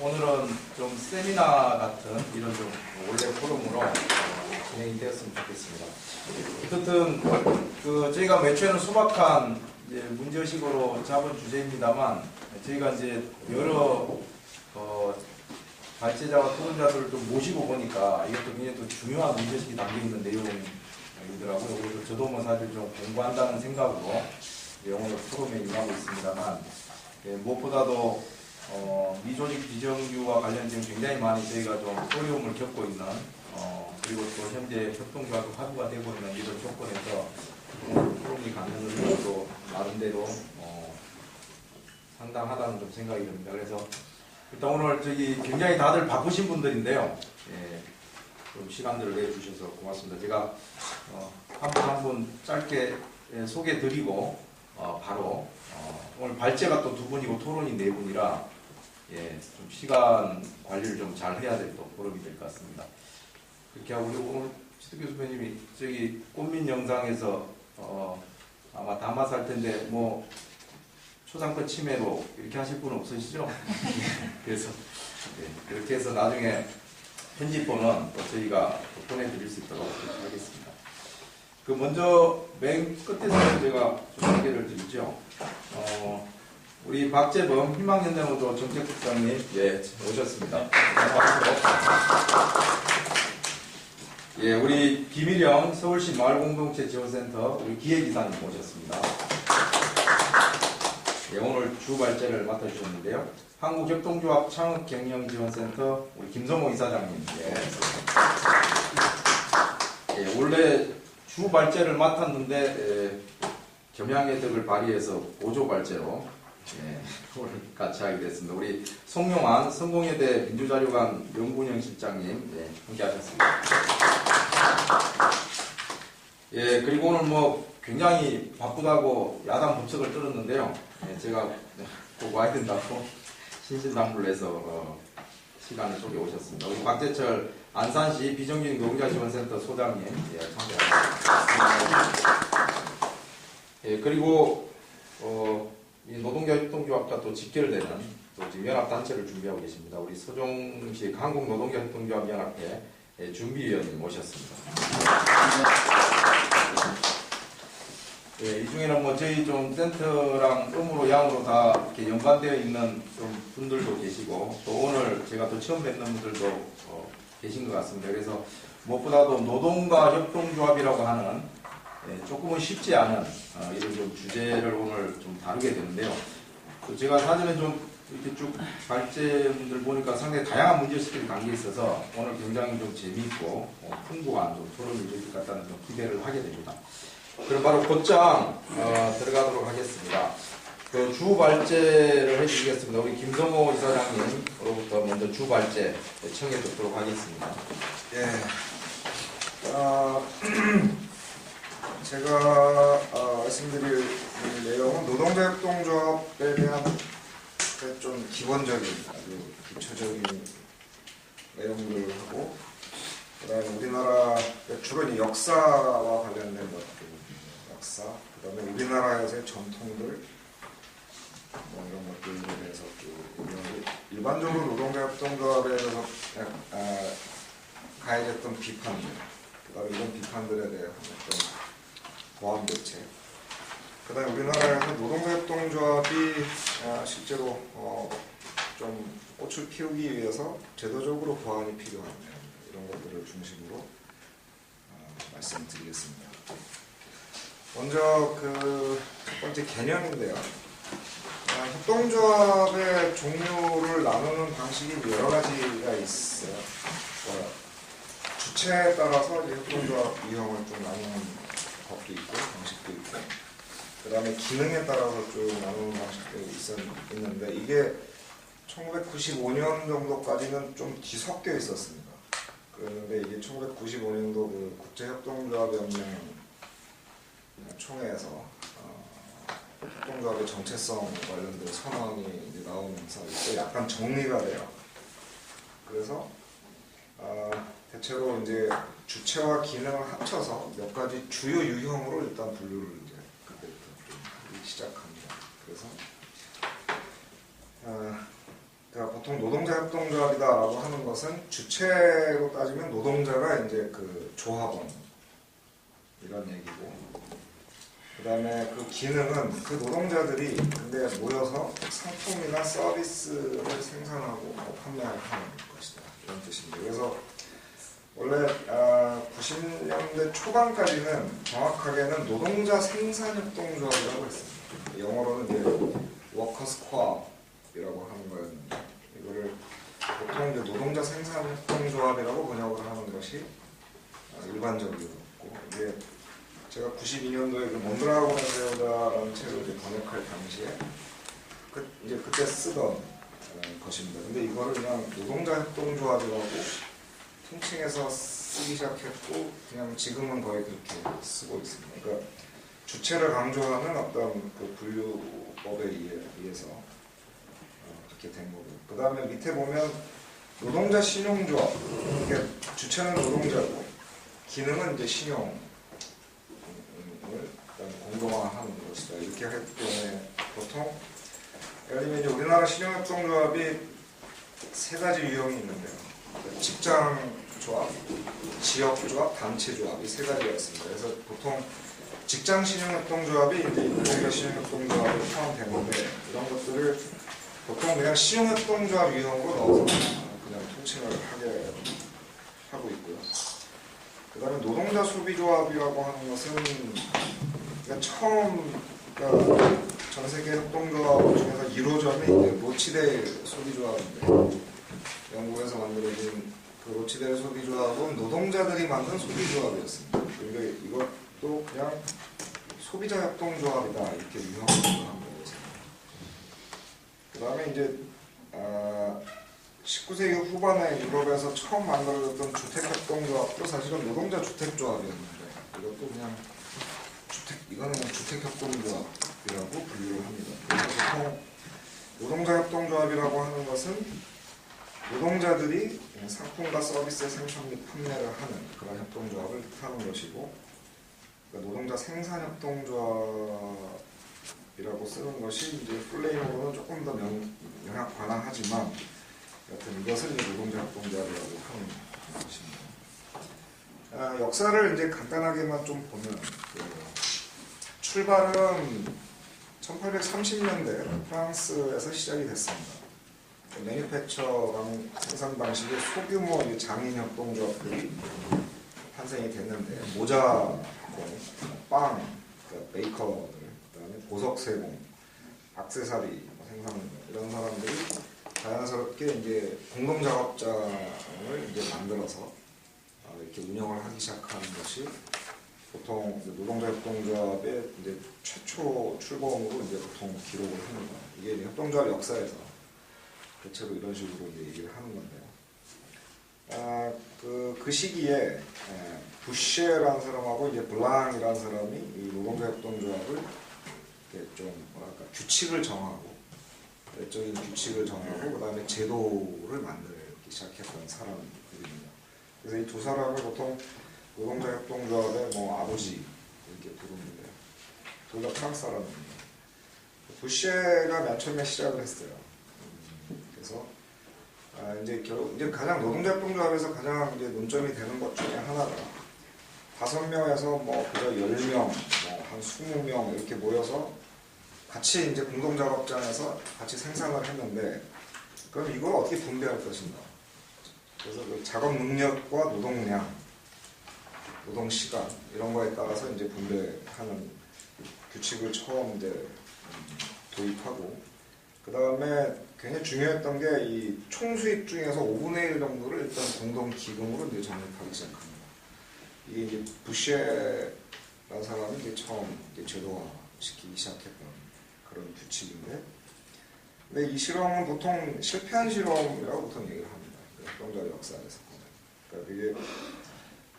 오늘은 좀 세미나 같은 이런 좀 원래 포럼으로 진행이 되었으면 좋겠습니다. 어쨌든 저희가 매초에는 소박한 이제 문제의식으로 잡은 주제입니다만 저희가 이제 여러 발제자와 토론자들을 좀 모시고 보니까 이것도 굉장히 또 중요한 문제의식이 담겨 있는 내용이더라고요. 그래서 저도 뭐 사실 좀 공부한다는 생각으로 오늘 포럼에 임하고 있습니다만 무엇보다도 미조직 비정규와 관련된 굉장히 많이 저희가 좀 어려움을 겪고 있는 그리고 또 현재 협동조합도 화두가 되고 있는 이런 조건에서 포럼이 갖는 것도 나름대로 상당하다는 좀 생각이 듭니다. 그래서 일단 오늘 굉장히 다들 바쁘신 분들인데요. 좀 시간들을 내주셔서 고맙습니다. 제가 한 분 한 분 짧게 소개 드리고 바로 오늘 발제가 또 2분이고 토론이 4분이라 좀 시간 관리를 좀 잘 해야 될 또 포럼이 될 것 같습니다. 그렇게 하고 우리 오늘 시득교 선배님이 꽃민 영상에서 아마 담아서 할 텐데 뭐 초상권 침해로 이렇게 하실 분은 없으시죠? 그래서 그렇게 해서 나중에 편집본은 또 저희가 또 보내드릴 수 있도록 하겠습니다. 먼저 맨 끝에서 제가 좀 소개를 드리죠. 우리 박재범 희망현대노조 정책국장님 오셨습니다. 우리 김일영 서울시 마을공동체 지원센터 우리 기획이사님 오셨습니다. 오늘 주 발제를 맡아주셨는데요. 한국협동조합 창업경영지원센터 우리 김성호 이사장님. 원래 주 발제를 맡았는데 겸양의 덕을 발휘해서 보조 발제로 오늘 같이 하게 됐습니다. 우리 송용환 성공회대 민주자료관 명분영 실장님 함께 하셨습니다. 그리고 오늘 뭐 굉장히 바쁘다고 야당 법석을 떨었는데요. 제가 꼭 와야 된다고 신신당부를 해서 시간을 속에 오셨습니다. 우리 박재철 안산시 비정규직 노동자지원센터 소장님 참여하셨습니다. 그리고 이 노동자협동조합과 또 직결되는 또 지금 연합단체를 준비하고 계십니다. 우리 서종식 한국노동자협동조합연합회 준비위원님 모셨습니다. 이 중에는 뭐 저희 좀 센터랑 음으로 양으로 다 이렇게 연관되어 있는 좀 분들도 계시고 또 오늘 제가 또 처음 뵙는 분들도 계신 것 같습니다. 그래서 무엇보다도 노동과 협동조합이라고 하는 조금은 쉽지 않은 이런 좀 주제를 오늘 좀 다루게 되는데요. 제가 사전에 좀 이렇게 쭉 발제분들 보니까 상당히 다양한 문제의식들이 담겨 있어서 오늘 굉장히 좀 재미있고 풍부한 좀 토론이 될 것 같다는 좀 기대를 하게 됩니다. 그럼 바로 곧장 들어가도록 하겠습니다. 주 발제를 해주시겠습니다. 우리 김성호 이사장님으로부터 먼저 주 발제 청해 듣도록 하겠습니다. 제가 말씀드릴 내용은 노동자협동조합에 대한 좀 기본적인 아주 기초적인 내용들을 하고 그다음에 우리나라 주로 역사와 관련된 것들, 역사, 그다음에 우리나라에서의 전통들 뭐 이런 것들에 대해서 일반적으로 노동자협동조합에 대해서 가해졌던 비판들, 그다음에 이런 비판들에 대한 어떤 보완 대책, 그다음에 우리나라에서 노동자협동조합이 실제로 좀 꽃을 피우기 위해서 제도적으로 보완이 필요한 이런 것들을 중심으로 말씀드리겠습니다. 먼저 첫 번째 개념인데요. 협동조합의 종류를 나누는 방식이 여러 가지가 있어요. 주체에 따라서 협동조합 유형을 좀 나누는 법도 있고 방식도 있고, 그 다음에 기능에 따라서 좀 나누는 방식도 있는데 이게 1995년 정도까지는 좀 뒤섞여 있었습니다. 그런데 이게 1995년도 국제협동조합연맹 총회에서 협동조합의 정체성 관련된 선언이 이제 나오면서 이제 약간 정리가 돼요. 그래서 대체로 이제 주체와 기능을 합쳐서 몇 가지 주요 유형으로 일단 분류를 이제 그때부터 좀 시작합니다. 그래서 그러니까 보통 노동자 협동조합이다라고 하는 것은 주체로 따지면 노동자가 이제 그 조합원 이런 얘기고, 그 다음에 그 기능은 그 노동자들이 근데 모여서 상품이나 서비스를 생산하고 판매하는 것이다 이런 뜻입니다. 그래서 원래 90년대 초반까지는 정확하게는 노동자 생산협동조합이라고 했습니다. 영어로는 이제 워커스 코업이라고 하는 거였는데, 이거를 보통 이제 노동자 생산협동조합이라고 번역을 하는 것이 일반적이었고, 이게 제가 92년도에 그 몬드라곤의 세우다라는 책을 이제 번역할 당시에 이제 그때 쓰던 것입니다. 근데 이거를 그냥 노동자 협동조합이라고 통칭해서 쓰기 시작했고, 그냥 지금은 거의 그렇게 쓰고 있습니다. 그러니까 주체를 강조하는 어떤 그 분류법에 의해서 그렇게 된 거고요. 그 다음에 밑에 보면 노동자 신용조합, 이게 주체는 노동자고 기능은 이제 신용을 공동화하는 것이다 이렇게 했기 때문에, 보통 예를 들면 이제 우리나라 신용협동조합이 세 가지 유형이 있는데요. 직장조합, 지역조합, 단체조합 이 세 가지가 있습니다. 그래서 보통 직장 신용협동조합이 이제 노동자 신용협동조합에 포함되는데, 이런 것들을 보통 그냥 신용협동조합 유형으로 넣어서 그냥 통칭을 하게 하고 있고요. 그 다음에 노동자 소비조합이라고 하는 것은 그러니까 처음 전 세계 협동조합 중에서 1호점이 이제 로치데일 소비조합인데, 영국에서 만들어진 그 로치데일 소비조합은 노동자들이 만든 소비조합이었습니다. 그러니까 이것도 그냥 소비자 협동조합이다 이렇게 유형을 한 거였습니다. 그 다음에 이제 19세기 후반에 유럽에서 처음 만들어졌던 주택협동조합도 사실은 노동자 주택조합이었는데, 이것도 그냥 이거는 주택협동조합이라고 분류를 합니다. 그래서 보통 노동자 협동조합이라고 하는 것은 노동자들이 상품과 서비스의 생산 및 판매를 하는 그런 협동조합을 뜻하는 것이고, 그러니까 노동자 생산협동조합이라고 쓰는 것이 이제 플레임으로는 조금 더 명확 관화하지만, 여튼 이것을 이제 노동자 협동조합이라고 하는 것입니다. 역사를 이제 간단하게만 좀 보면, 출발은 1830년대 프랑스에서 시작이 됐습니다. 매니팩처 생산 방식의 소규모 장인 협동조합들이 탄생이 됐는데, 모자공, 빵, 베이커들, 그다음에 보석 세공, 액세서리 생산 이런 사람들이 자연스럽게 이제 공동 작업장을 이제 만들어서 이렇게 운영을 하기 시작하는 것이 보통 노동자 협동조합의 이제 최초 출범으로 이제 보통 기록을 합니다. 이게 이제 협동조합 역사에서 대체로 이런 식으로 이제 얘기를 하는 건데요. 그 시기에 부쉐라는 사람하고 이제 블랑이라는 사람이 이 노동자 협동조합을 좀 뭐랄까 규칙을 정하고, 내적인 규칙을 정하고, 그 다음에 제도를 만들기 시작했던 사람들입니다. 그래서 이 두 사람을 보통 노동자 협동조합의 뭐 아버지 이렇게 부르는데, 둘 다 프랑스 사람입니다. 부쉐가 맨 처음에 시작을 했어요. 그래서 이제 가장 노동자 협동조합에서 가장 이제 논점이 되는 것 중에 하나가 5명에서 뭐 그저 10명, 뭐 한 20명 이렇게 모여서 같이 이제 공동 작업장에서 같이 생산을 했는데, 그럼 이걸 어떻게 분배할 것인가? 그래서 그 작업 능력과 노동량, 노동 시간 이런 거에 따라서 이제 분배하는 규칙을 처음 이제 도입하고, 그 다음에 굉장히 중요했던 게 이 총수입 중에서 5분의 1 정도를 일단 공동 기금으로 이제 적립하기 시작합니다. 이게 이제 부쉐라는 사람이 이제 처음 이제 제도화시키기 시작했던 그런 규칙인데, 근데 이 실험은 보통 실패한 실험이라고 보통 얘기를 합니다. 협동조합 역사에서. 그러니까 그게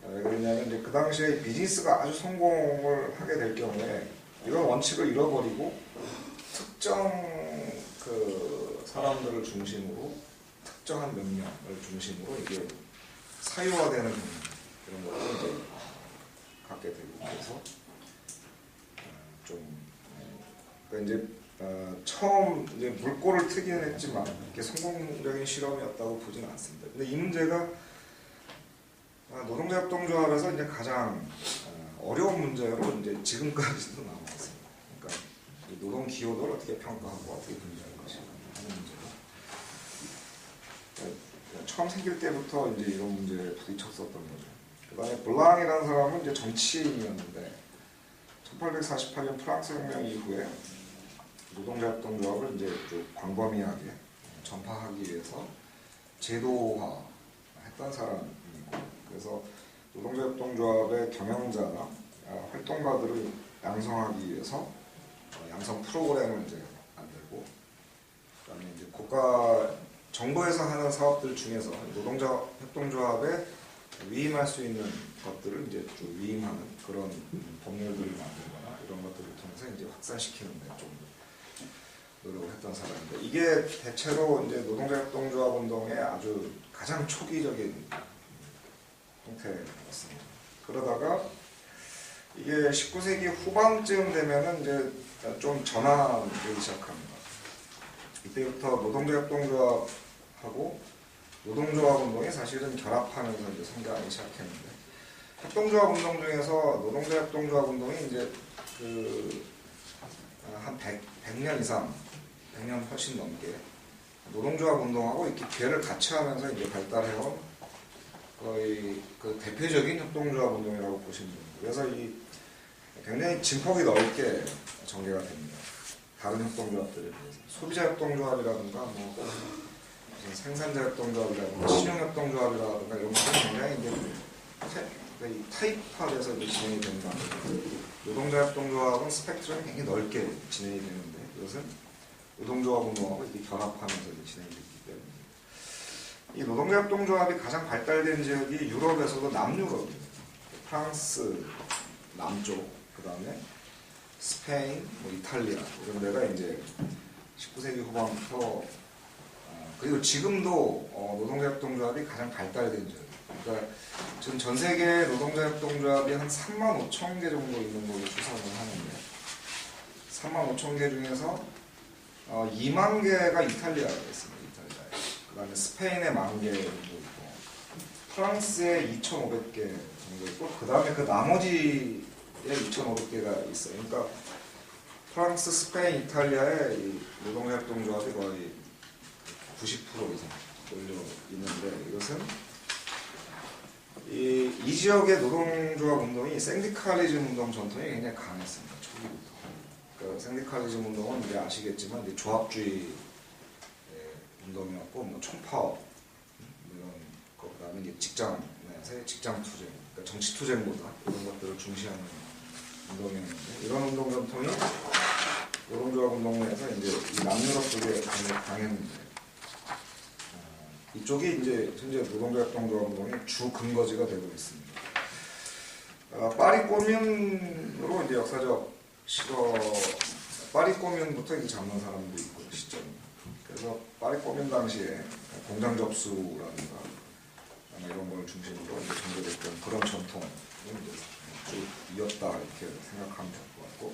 왜 그러냐면 이제 그 당시에 비즈니스가 아주 성공을 하게 될 경우에 이런 원칙을 잃어버리고 특정 그 사람들을 중심으로 특정한 명령을 중심으로 이게 사유화되는 그런 것을 이제 갖게 되고, 그래서 좀 그러니까 이제 처음 이제 물꼬를 트긴 했지만 이렇게 성공적인 실험이었다고 보지는 않습니다. 근데 이 문제가 노동자 협동조합에서 이제 가장 어려운 문제로 이제 지금까지도 남아있습니다. 그러니까 노동 기여도를 어떻게 평가하고 어떻게 분류할 것인가 하는 문제로 처음 생길 때부터 이제 이런 문제에 부딪혔었던 거죠. 그다음에 블랑이라는 사람은 이제 정치인이었는데 1848년 프랑스 혁명 이후에 노동자 협동조합을 이제 좀 광범위하게 전파하기 위해서 제도화했던 사람이고, 그래서 노동자 협동조합의 경영자나 활동가들을 양성하기 위해서 양성 프로그램을 이제 만들고, 그다음에 이제 국가 정부에서 하는 사업들 중에서 노동자 협동조합에 위임할 수 있는 것들을 이제 좀 위임하는 그런 법률들을 만들거나 이런 것들을 통해서 이제 확산시키는 데 좀 노력을 했던 사람인데, 이게 대체로 이제 노동자 협동조합 운동의 아주 가장 초기적인 형태였습니다. 그러다가 이게 19세기 후반쯤 되면은 이제 좀 전환되기 시작합니다. 이때부터 노동자 협동조합하고 노동조합 운동이 사실은 결합하면서 이제 성장하기 시작했는데, 협동조합 운동 중에서 노동자 협동조합 운동이 이제 한 100년 이상, 100년 훨씬 넘게 노동조합 운동하고 이렇게 괴를 같이 하면서 이제 발달해온 거의 그 대표적인 협동조합 운동이라고 보시면 됩니다. 그래서 이 굉장히 진폭이 넓게 전개가 됩니다. 다른 협동조합들에 비해서 소비자 협동조합이라든가 뭐 무슨 생산자 협동조합이라든가 신용협동조합이라든가 이런 것들은 굉장히 이제 타입화돼서 진행이 된다. 노동자 협동조합은 스펙트럼이 굉장히 넓게 진행이 되는데, 이것은 노동조합 운동하고 이렇게 결합하면서 진행이 됐기 때문에 이 노동자 협동조합이 가장 발달된 지역이 유럽에서도 남유럽입니다. 프랑스 남쪽, 그 다음에 스페인, 뭐 이탈리아 이런 데가 이제 19세기 후반부터 그리고 지금도 노동자 협동조합이 가장 발달된 지역입니다. 그러니까 지금 전 세계 노동자 협동조합이 한 3만 5천 개 정도 있는 걸로 추산을 하는데, 3만 5천 개 중에서 2만 개가 이탈리아에 있습니다. 이탈리아에. 그 다음에 스페인에 1만 개 정도 있고, 프랑스에 2,500개 정도 있고, 그 다음에 그 나머지에 2,500개가 있어요. 그러니까 프랑스, 스페인, 이탈리아에 이 노동자 협동조합이 거의 90% 이상 몰려 있는데, 이것은 이 지역의 노동조합 운동이 생디칼리즘 운동 전통이 굉장히 강했습니다. 초기부터. 그러니까 생디칼리즘 운동은 이제 아시겠지만 이제 조합주의 운동이었고, 뭐 총파업 이런 거, 그다음에 이제 직장에서의 직장 투쟁, 그러니까 정치 투쟁보다 이런 것들을 중시하는 운동이었는데, 이런 운동 전통이 노동조합 운동 내에서 이제 이 남유럽 쪽에 굉장히 강했는데, 이쪽이 이제 현재 노동자 협동조합 운동의 주 근거지가 되고 있습니다. 파리 꼬뮌으로 이제 역사적 파리 꼬뮌부터 이제 잡는 사람도 있고 시점. 그래서 파리 꼬뮌 당시에 공장 접수라든가 이런 걸 중심으로 이제 전개됐던 그런 전통을 이제 쭉 이었다 이렇게 생각하면 될 것 같고,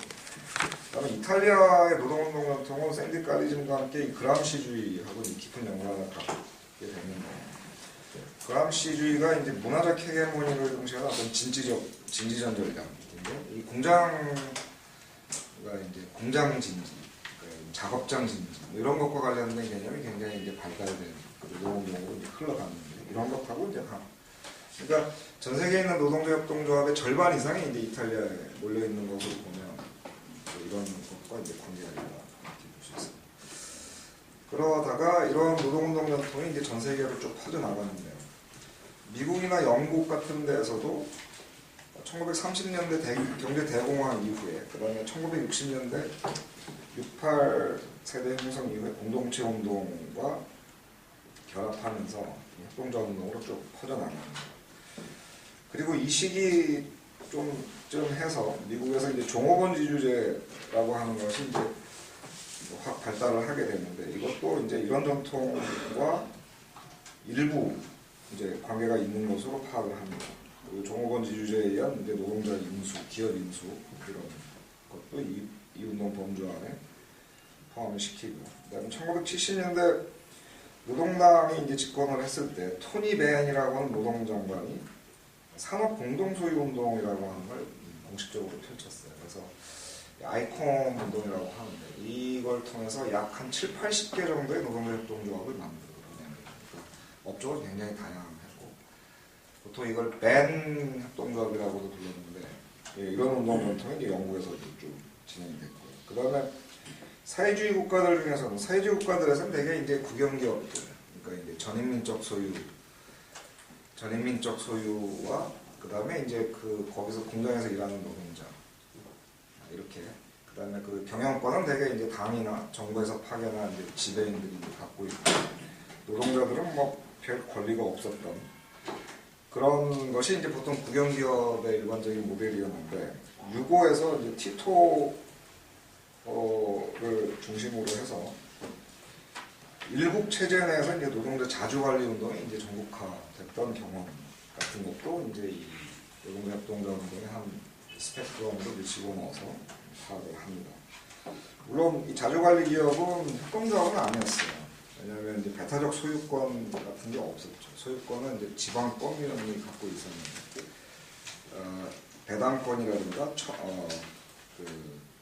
그다음에 이탈리아의 노동운동 전통은 생디칼리즘과 함께 이 그람시주의하고 깊은 연관을 갖고 됐는데, 그람시주의가 이제 문화적 헤게모니를 중시하는 어떤 진지전 전략인데, 이 공장가 이제 공장 진지, 그러니까 작업장 진지 이런 것과 관련된 개념이 굉장히 이제 발달된 노동운동으로 이제 흘러갔는데, 이런 것하고 이제 그러니까 전 세계에 있는 노동자 협동조합의 절반 이상이 이제 이탈리아에 몰려 있는 것으로 보면 이런 것과 이제 관계가 있다 이렇게 볼 수 있습니다. 그러다가 이런 노동운동 전통이 이제 전 세계로 쭉 퍼져나가는데요. 미국이나 영국 같은 데에서도 1930년대 경제 대공황 이후에, 그 다음에 1960년대 68 세대 형성 이후에 공동체 운동과 결합하면서 협동조합 운동으로 쭉 퍼져나갑니다. 그리고 이 시기 좀 해서 미국에서 이제 종업원지주제라고 하는 것이 이제 확 발달을 하게 되는데, 이것도 이제 이런 전통과 일부 이제 관계가 있는 것으로 파악을 합니다. 그리고 종업원지주제에 의한 이제 노동자 인수, 기업 인수 이런 것도 이 운동 범주 안에 포함을 시키고, 그다음에 1970년대 노동당이 이제 집권을 했을 때 토니 베안이라고 하는 노동장관이 산업 공동소유 운동이라고 하는 걸 공식적으로 펼쳤어요. 그래서 아이콘 운동이라고 하는데 이걸 통해서 약 한 7, 80개 정도의 노동조합을 만들어내는 업종은 굉장히 다양했고, 보통 이걸 밴 협동조합이라고도 불렀는데 이런 운동을 통해 이제 영국에서 쭉 진행이 됐고요. 그 다음에 사회주의 국가들 중에서는 사회주의 국가들에서는 대개 이제 국영기업들, 그러니까 이제 전인민적 소유와 그 다음에 이제 거기서 공장에서 일하는 노동자 이렇게, 그 다음에 그 경영권은 대개 이제 당이나 정부에서 파견한 이제 지배인들이 이제 갖고 있고, 노동자들은 뭐 별 권리가 없었던 그런 것이 이제 보통 국영기업의 일반적인 모델이었는데, 유고에서 이제 티토를 중심으로 해서 일국 체제 내에서 이제 노동자 자주관리 운동이 이제 전국화됐던 경험 같은 것도 이제 이 노동자 협동조합 운동의 한 스펙트럼으로 미치고 넣어서 파악을 합니다. 물론 이 자주관리 기업은 협동조합은 아니었어요. 왜냐하면 이제 배타적 소유권 같은 게 없었죠. 소유권은 이제 지방권위원회가 갖고 있었는데, 배당권이라든가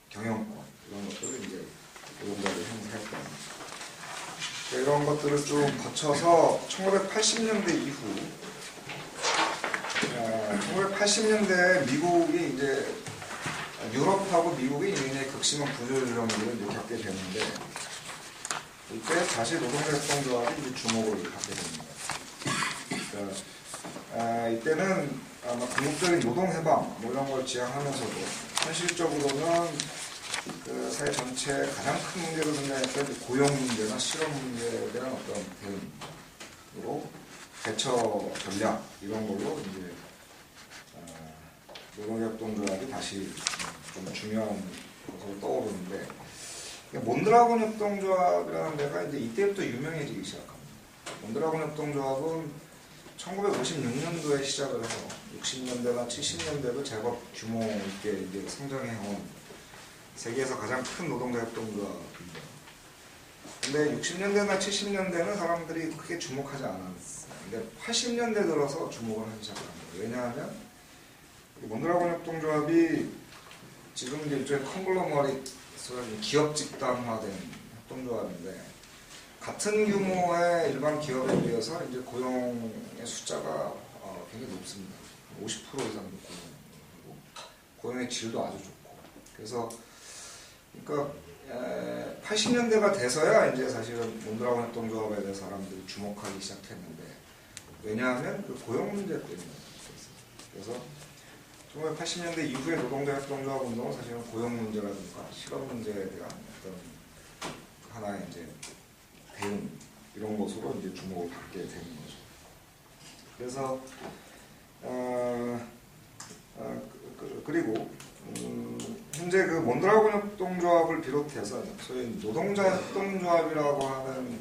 경영권 이런 것들을 이제 노동자들이 행사했던, 이런 것들을 좀 거쳐서 1980년대 이후 1980년대 미국이 이제 유럽하고 미국이 굉장히 극심한 구조조정을 이제 겪게 되는데, 이때 다시 노동협동조합이 이제 주목을 받게 됩니다. 그러니까 이때는 아마 궁극적인 노동해방 뭐 이런 걸 지향하면서도 현실적으로는 그 사회 전체의 가장 큰 문제로 생각했던 고용 문제나 실업 문제에 대한 어떤 대응으로 대처 전략 이런 걸로 이제 노동협동조합이 다시 좀 중요한 것으로 떠오르는데, 몬드라곤 협동조합이라는 데가 이제 이때부터 유명해지기 시작합니다. 몬드라곤 협동조합은 1956년도에 시작을 해서 60년대나 70년대도 제법 규모 있게 이제 성장해온 세계에서 가장 큰 노동자 협동조합입니다. 근데 60년대나 70년대는 사람들이 크게 주목하지 않았어요. 근데 80년대 들어서 주목을 하기 시작합니다. 왜냐하면 몬드라곤 협동조합이 지금 이제 일종의 컨글로머릿, 기업 집단화된 협동조합인데, 같은 규모의 일반 기업에 비해서 이제 고용의 숫자가 굉장히 높습니다. 50% 이상도 고용하고, 고용의 질도 아주 좋고. 그래서 그러니까 80년대가 돼서야 이제 사실은 몬드라곤 협동조합에 대해서 사람들이 주목하기 시작했는데, 왜냐하면 그 고용 문제 때문에. 그래서 1980년대 이후의 노동자 협동조합 운동은 사실은 고용 문제라든가 실업 문제에 대한 어떤 하나의 이제 대응 이런 것으로 이제 주목을 받게 되는 거죠. 그래서 그리고 현재 그 몬드라곤 협동조합을 비롯해서 소위 노동자 협동조합이라고 하는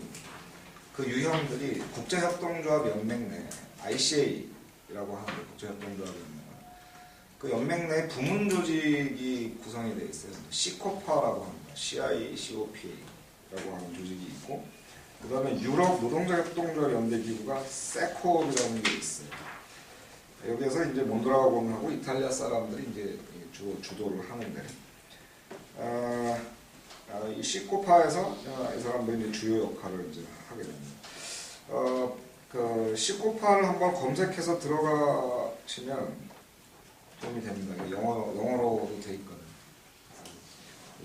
그 유형들이 국제협동조합 연맹 내 ICA라고 하는 국제협동조합 연맹, 그 연맹 내 부문 조직이 구성이 되어 있어요. 시코파라고 합니다. CICOPA라고 하는 조직이 있고, 그 다음에 유럽 노동자 협동조합 연대기구가 세코라는 게 있어요. 여기에서 이제 몬드라곤하고 이탈리아 사람들이 이제 주도를 하는데, 이 시코파에서 이 사람들이 이제 주요 역할을 이제 하게 됩니다. 그 시코파를 한번 검색해서 들어가시면 도움이 됩니다. 영어로도 돼 있거든요.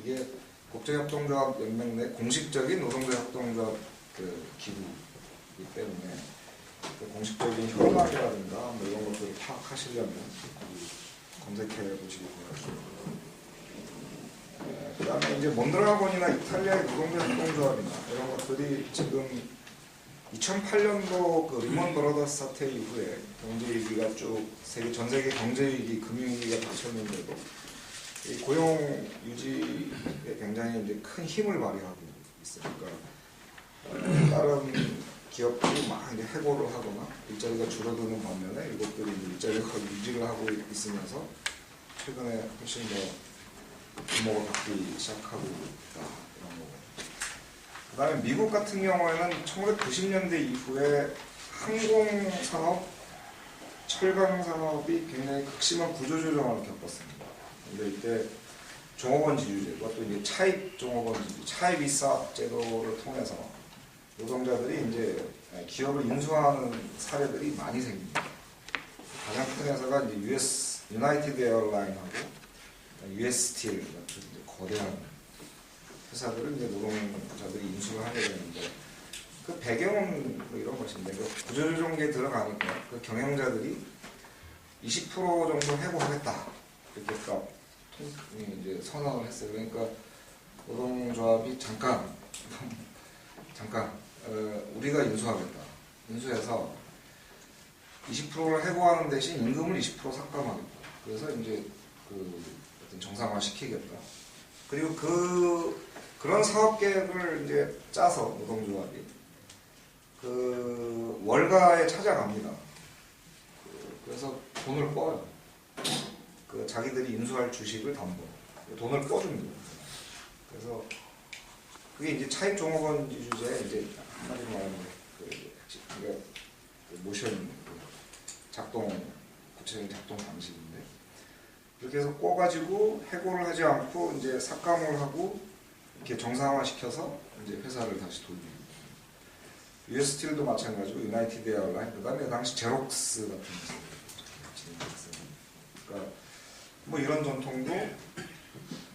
이게 국제협동조합 연맹 내 공식적인 노동자 협동조합 그 기구이기 때문에 그 공식적인 현황이라든가 뭐 이런 것들을 파악하시려면 검색해 보시기 바랍니다. 그 다음에 이제 몬드라곤이나 이탈리아의 노동자 협동조합이나 이런 것들이 지금 2008년도 그 리먼 브러더스 사태 이후에 경제위기가 쭉 전 세계 경제위기, 금융위기가 닥쳤는데도 이 고용 유지에 굉장히 이제 큰 힘을 발휘하고 있으니까 다른 기업들이 막 이제 해고를 하거나 일자리가 줄어드는 반면에 이것들이 일자리를 유지를 하고 있으면서 최근에 훨씬 더 주목을 받기 시작하고 있다, 이런 거고. 그다음에 미국 같은 경우에는 1990년대 이후에 항공산업, 철강산업이 굉장히 극심한 구조조정을 겪었습니다. 근데 이때 종업원 지주제, 그것도 이제 차입 종업원 지주, 차입 이사 제도를 통해서 노동자들이 이제 기업을 인수하는 사례들이 많이 생깁니다. 가장 큰 회사가 이제 유나이티드 에어라인하고 US 스틸 같은 이제 거대한 회사들을 이제 노동자들이 인수를 하게 되는데 그 배경은 뭐 이런 것인데 그 구조조정계에 들어가니까 그 경영자들이 20% 정도 해고하겠다 이렇게 딱 이제 선언을 했어요. 그러니까 노동조합이 잠깐 우리가 인수하겠다. 인수해서 20%를 해고하는 대신 임금을 20% 삭감하겠다. 그래서 이제 그 어떤 정상화 시키겠다. 그리고 그런 사업 계획을 이제 짜서 노동조합이 그 월가에 찾아갑니다. 그래서 돈을 꿔요. 그 자기들이 인수할 주식을 담보 돈을 꿔줍니다. 그래서 그게 이제 차입 종업원 주제 이제 한마디로 말하면 그 모션 구체적인 작동 방식인데 이렇게 해서 꿔가지고 해고를 하지 않고 이제 삭감을 하고 이렇게 정상화 시켜서 이제 회사를 다시 돌리고 US 스틸도 마찬가지고 유나이티드 에어라인 그다음에 당시 제록스 같은 진행됐어요. 그러니까 뭐 이런 전통도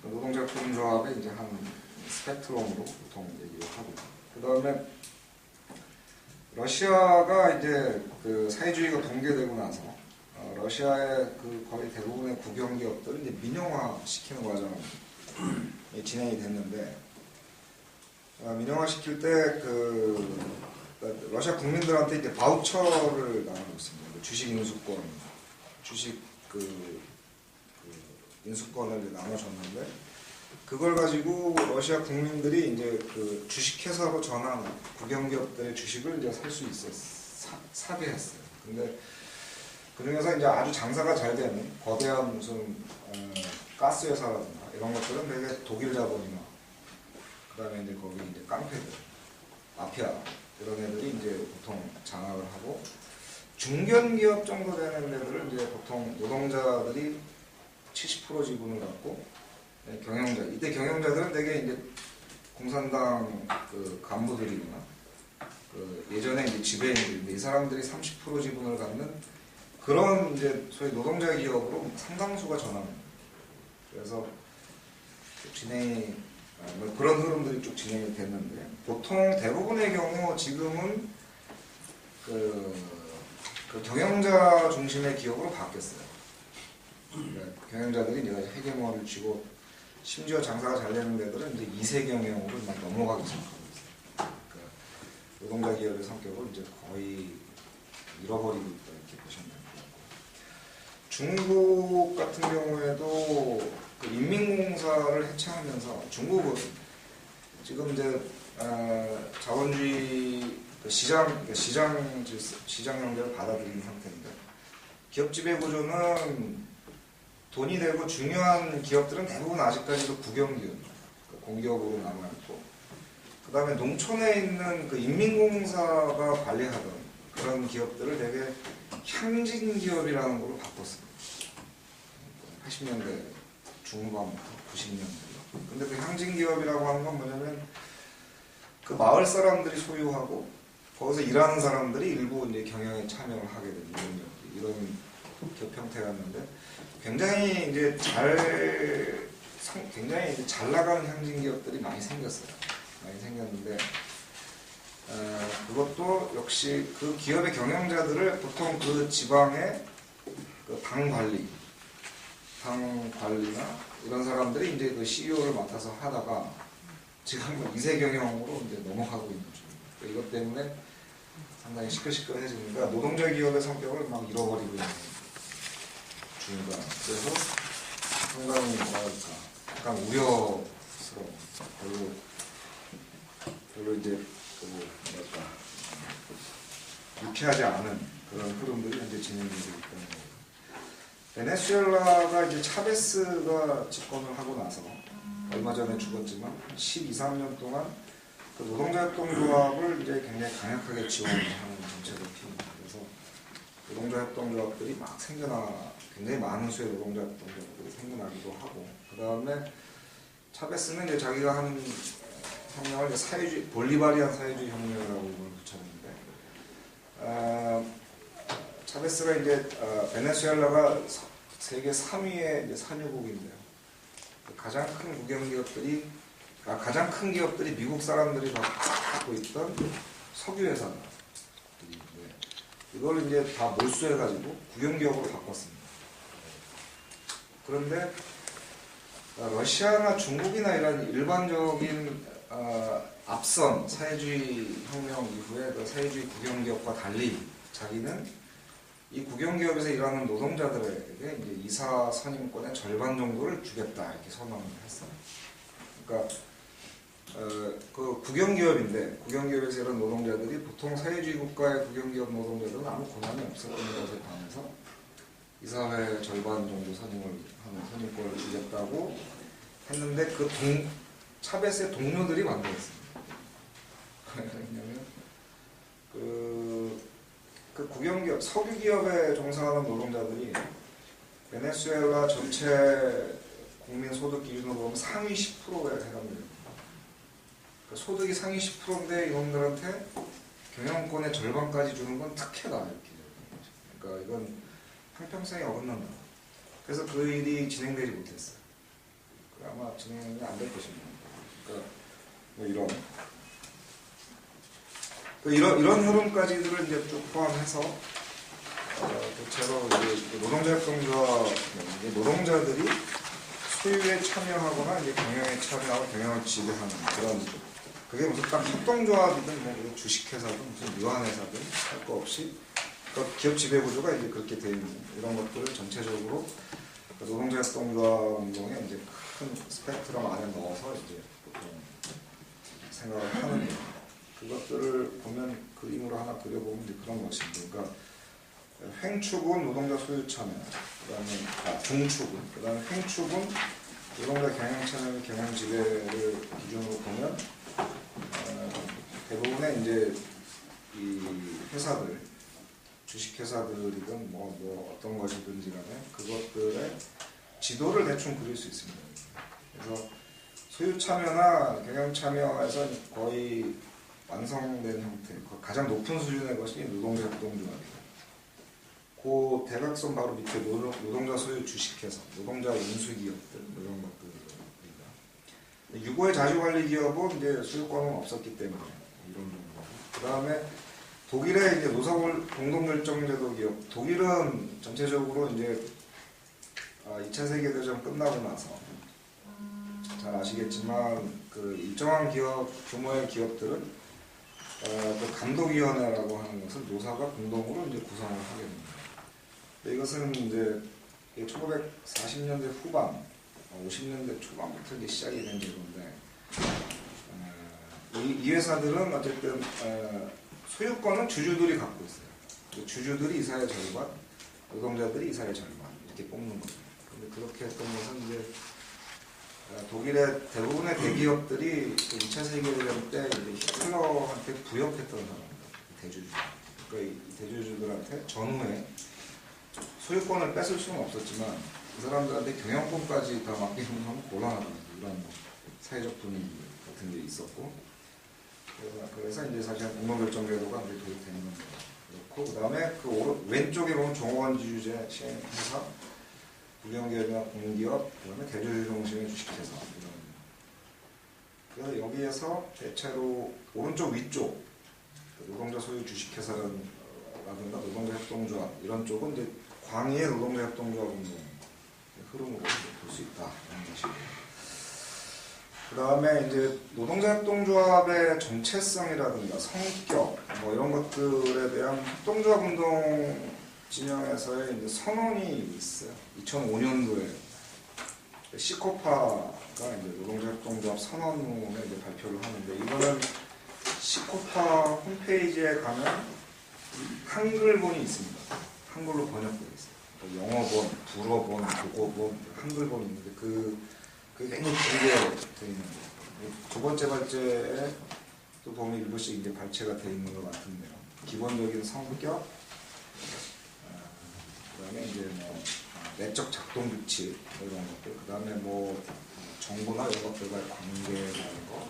노동자 노동조합의 이제 한 스펙트럼으로 보통 얘기를 하고 그다음에 러시아가 이제 그 사회주의가 붕괴되고 나서 러시아의 그 거의 대부분의 국영 기업들을 이제 민영화 시키는 과정이 진행이 됐는데 민영화 시킬 때 러시아 국민들한테 이제 바우처를 나누고 있습니다. 주식 인수권, 주식 인수권을 나눠줬는데 그걸 가지고 러시아 국민들이 이제 그 주식회사로 전한 국영기업들의 주식을 이제 살 수 사게 했어요. 근데 그 중에서 이제 아주 장사가 잘 되는 거대한 무슨 가스 회사라든가 이런 것들은 되게 독일 자본이나 그다음에 이제 거기 이제 깡패들, 마피아 이런 애들이 이제 보통 장악을 하고 중견기업 정도 되는 애들은 이제 보통 노동자들이 70% 지분을 갖고 경영자 이때 경영자들은 되게 이제 공산당 그 간부들이나 그 예전에 이제 지배인들인데 이 사람들이 30% 지분을 갖는 그런 이제 소위 노동자 기업으로 상당수가 전합니다. 그래서 진행이 뭐 그런 흐름들이 쭉 진행이 됐는데 보통 대부분의 경우 지금은 그 경영자 중심의 기업으로 바뀌었어요. 그러니까 경영자들이 이제 헤게모니를 쥐고 심지어 장사가 잘 되는 데들은 이제 이세 경영으로 막 넘어가기 시작하고 있어요. 그러니까 노동자 기업의 성격을 이제 거의 잃어버리고 있다 이렇게 보시면 됩니다. 중국 같은 경우에도 그 인민공사를 해체하면서 중국은 지금 이제 자본주의 시장 경제를 받아들이는 상태인데 기업 지배 구조는 돈이 되고 중요한 기업들은 대부분 아직까지도 국영기업, 공기업으로 남아있고 그 다음에 농촌에 있는 그 인민공사가 관리하던 그런 기업들을 되게 향진기업이라는 걸로 바꿨습니다. 80년대 중후반부터 90년대. 근데 그 향진기업이라고 하는 건 뭐냐면 그 마을 사람들이 소유하고 거기서 일하는 사람들이 일부 이제 경영에 참여를 하게 되는 이런 기업 형태였는데 굉장히 이제 굉장히 잘 나가는 향진 기업들이 많이 생겼어요. 많이 생겼는데 그것도 역시 그 기업의 경영자들을 보통 그 지방의 그 당 관리나 이런 사람들이 이제 그 CEO를 맡아서 하다가 지금 이세 경영으로 이제 넘어가고 있는 중입니다. 이것 때문에 상당히 시끌시끌해지니까 노동자 기업의 성격을 막 잃어버리고 있는 중이다. 그래서 상당히 뭐랄까 약간 우려스러운 별로 이제 뭐랄까 유쾌하지 않은 그런 흐름들이 현재 진행되고 있다는 거예요. 베네수엘라가 이제 차베스가 집권을 하고 나서 얼마 전에 죽었지만 12, 13년 동안 그 노동자협동조합을 이제 굉장히 강력하게 지원하는 정책을 피웁니다. 그래서 노동자협동조합들이 막 굉장히 많은 수의 노동자협동조합들이 생겨나기도 하고, 그 다음에 차베스는 이제 자기가 한 혁명을 이제 볼리바리안 사회주의 혁명이라고 이걸 붙였는데, 차베스가 이제 베네수엘라가 세계 3위의 이제 산유국인데요. 가장 큰 기업들이 미국 사람들이 갖고 있던 석유 회사들인데, 이걸 이제 다 몰수해가지고 국영기업으로 바꿨습니다. 그런데 러시아나 중국이나 이런 일반적인 앞선 사회주의 혁명 이후에 그 사회주의 국영기업과 달리 자기는 이 국영기업에서 일하는 노동자들에게 이제 이사 선임권의 절반 정도를 주겠다 이렇게 선언을 했어요. 그러니까 그 국영기업에서 일하는 노동자들이 보통 사회주의 국가의 국영기업 노동자들은 아무 권한이 없었던 것에 반해서 이사회 절반 정도 하는 선임권을 주겠다고 했는데 차베스의 동료들이 만들었습니다. 왜냐하면 그 국영기업, 석유기업에 종사하는 노동자들이 베네수엘라 전체 국민 소득 기준으로 보면 상위 10%에 해당됩니다. 그러니까 소득이 상위 10%인데 이놈들한테 경영권의 절반까지 주는 건 특혜다 이렇게. 그러니까 이건 형평성에 어긋난다. 그래서 그 일이 진행되지 못했어요. 아마 진행이 안 될 것입니다. 그러니까 뭐 이런 흐름까지들을 이제 쭉 포함해서 대체로 이제 노동자협동조합 노동자들이 소유에 참여하거나 이제 경영에 참여하고 경영을 지배하는 그런, 그게 무슨 딱 협동조합이든 뭐 주식회사든 무슨 유한회사든 할 거 없이 기업 지배 구조가 이제 그렇게 되어 있는 이런 것들을 전체적으로 노동자협동조합 운동에 이제 큰 스펙트럼 안에 넣어서 이제 보통 생각을 하는데, 그것들을 보면 그림으로 하나 그려보면 이제 그런 것입니다. 그러니까 횡축은 노동자 소유 참여, 그다음에 중축은, 그다음에 횡축은 노동자 경영 참여, 경영 지배를 기준으로 보면 대부분의 이제 이 회사들, 주식회사들이든 뭐 어떤 것이든지 간에 그것들의 지도를 대충 그릴 수 있습니다. 그래서 소유 참여나 경영 참여에서 거의 완성된 형태, 가장 높은 수준의 것이 노동자협동조합이에요. 그 대각선 바로 밑에 노동자 소유 주식회사, 노동자 운수기업들 이런 것들입니다. 유고의 자주관리기업은 이제 소유권은 없었기 때문에 이런 정도. 그 다음에 독일의 이제 노사골 공동결정제도 기업, 독일은 전체적으로 이제 2차 세계대전 끝나고 나서 잘 아시겠지만 그 일정한 규모의 기업들은 그 감독위원회라고 하는 것을 노사가 공동으로 이제 구성을 하게 됩니다. 이것은 이제 1940년대 후반, 50년대 초반부터 이제 시작이 된 제도인데, 이 회사들은 어쨌든 소유권은 주주들이 갖고 있어요. 주주들이 이사의 절반, 노동자들이 이사의 절반 이렇게 뽑는 거죠. 근데 그렇게 했던 것은 이제 독일의 대부분의 대기업들이 2차 세계대전 때 히틀러한테 부역했던 사람들, 대주주. 그러니까 이 대주주들한테 전후에 소유권을 뺏을 수는 없었지만 그 사람들한테 경영권까지 다 맡기는 건 곤란하다. 이런 사회적 분위기 같은 게 있었고, 그래서 이제 사실 공동결정제도가 이제 도입되는 겁니다. 그렇고, 그 다음에 그 왼쪽에 보면 종업원지주제 시행회사, 국영기업이나 공기업, 그다음에 대주주 중심의 주식회사 이런. 그래서 여기에서 대체로 오른쪽 위쪽 노동자 소유 주식회사라든가 노동자 협동조합 이런 쪽은 이제 광의의 노동자 협동조합 운동 흐름으로 볼 수 있다 이런 것입니다. 그 다음에 이제 노동자 협동조합의 정체성이라든가 성격 뭐 이런 것들에 대한 협동조합 운동 진영에서의 이제 선언이 있어요. 2005년도에 시코파가 이제 노동자협동조합 선언문에 이제 발표를 하는데, 이거는 시코파 홈페이지에 가면 한글본이 있습니다. 한글로 번역되어 있어요. 영어본, 불어본, 독어본, 한글본이 있는데 그게 굉장히 길게 되어 있는 거예요. 두 번째 발제에 보면 일부씩 이제 발췌가 되어 있는 것 같은데요. 기본적인 성격, 그다음에 이제 뭐 내적 작동 규칙 이런 것들, 그다음에 뭐 정보나 이런 것들과의 관계라는 거,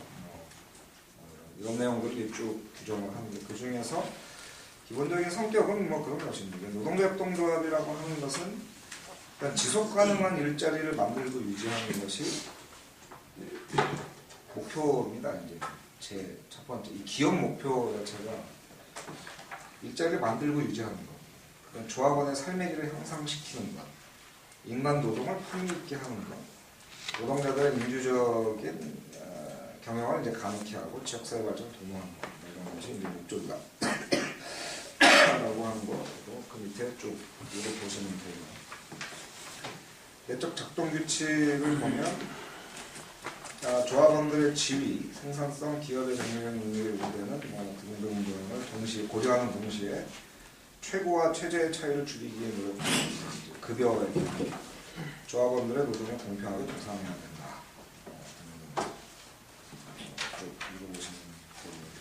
이런 내용들을 쭉 규정을 하는데 그 중에서 기본적인 성격은 뭐 그런 것입니다. 노동자협동조합이라고 하는 것은 일단 지속 가능한 일자리를 만들고 유지하는 것이 목표입니다. 이제 제 첫 번째 이 기업 목표 자체가 일자리를 만들고 유지하는 것, 그다음 조합원의 삶의 질을 향상시키는 것, 인간 노동을 품위 있게 하는 것, 노동자들의 민주적인 경영을 이제 가능케 하고 지역사회 발전 도모하는 것, 이런 것이 이제 목적이다. 라고 하는 거, 그 밑에 쭉 이거 보시면 돼요. 내적 작동 규칙을 보면 조합원들의 지위, 생산성, 기업의 정력 능력을 우대는 등등 등을 동시에 고려하는 동시에 최고와 최저의 차이를 줄이기 위해 노력하는 급여의 조합원들의 노동을 공평하게 보상해야 된다. 이거 보시면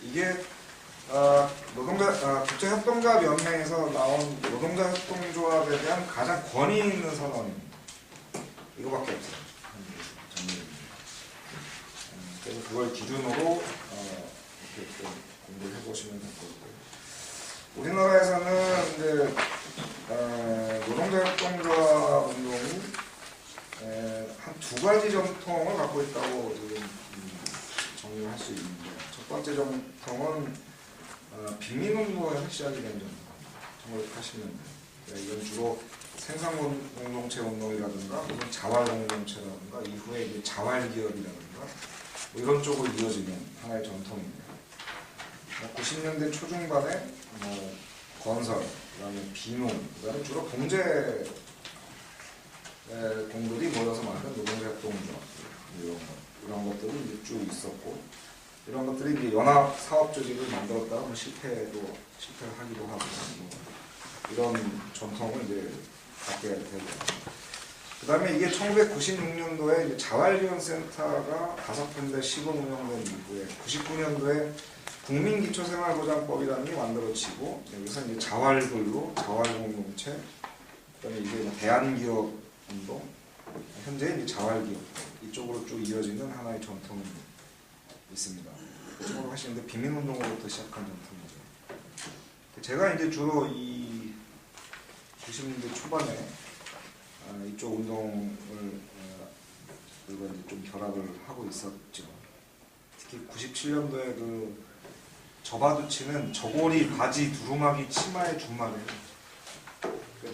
이게 국제협동조합연맹에서 나온 노동자협동조합에 대한 가장 권위 있는 선언입니다. 이거밖에 없어요. 그래서 그걸 기준으로 이렇게 좀 공부를 해보시면 될 거고요. 우리나라에서는 이제 노동자협동조합 운동이 한 두 가지 전통을 갖고 있다고 지금 정리를 할 수 있는데, 첫 번째 전통은 빈민운동에서 시작이 된 전통입니다. 1980년대. 이건 주로 생산공동체 운동이라든가 혹은 자활공동체라든가 이후에 이제 자활기업이라든가 뭐 이런 쪽으로 이어지는 하나의 전통입니다. 90년대 초중반에 건설, 그다음에 비농, 그다음에 주로 경제 공들이 모여서 만든 노동자협동조합 이런 것들이 이제 쭉 있었고, 이런 것들이 이제 연합 사업 조직을 만들었다가 실패를 하기도 하고 이런 전통을 이제 갖게 되고, 그 다음에 이게 1996년도에 이제 자활지원센터가 5군데 시범 운영된 이후에 99년도에 국민기초생활보장법이라는 게 만들어지고, 여기서 이제 자활근로, 자활공동체, 그다음에 이게 대한기업 운동, 현재 이제 자활기업 이쪽으로 쭉 이어지는 하나의 전통이 있습니다. 그쪽으로 하시는데 빈민운동으로부터 시작한 전통이죠. 제가 이제 주로 이 90년대 초반에 이쪽 운동을 이제 좀 결합을 하고 있었죠. 특히 97년도에 그 저바두치는 저고리 바지 두루마기 치마의 준말이에요.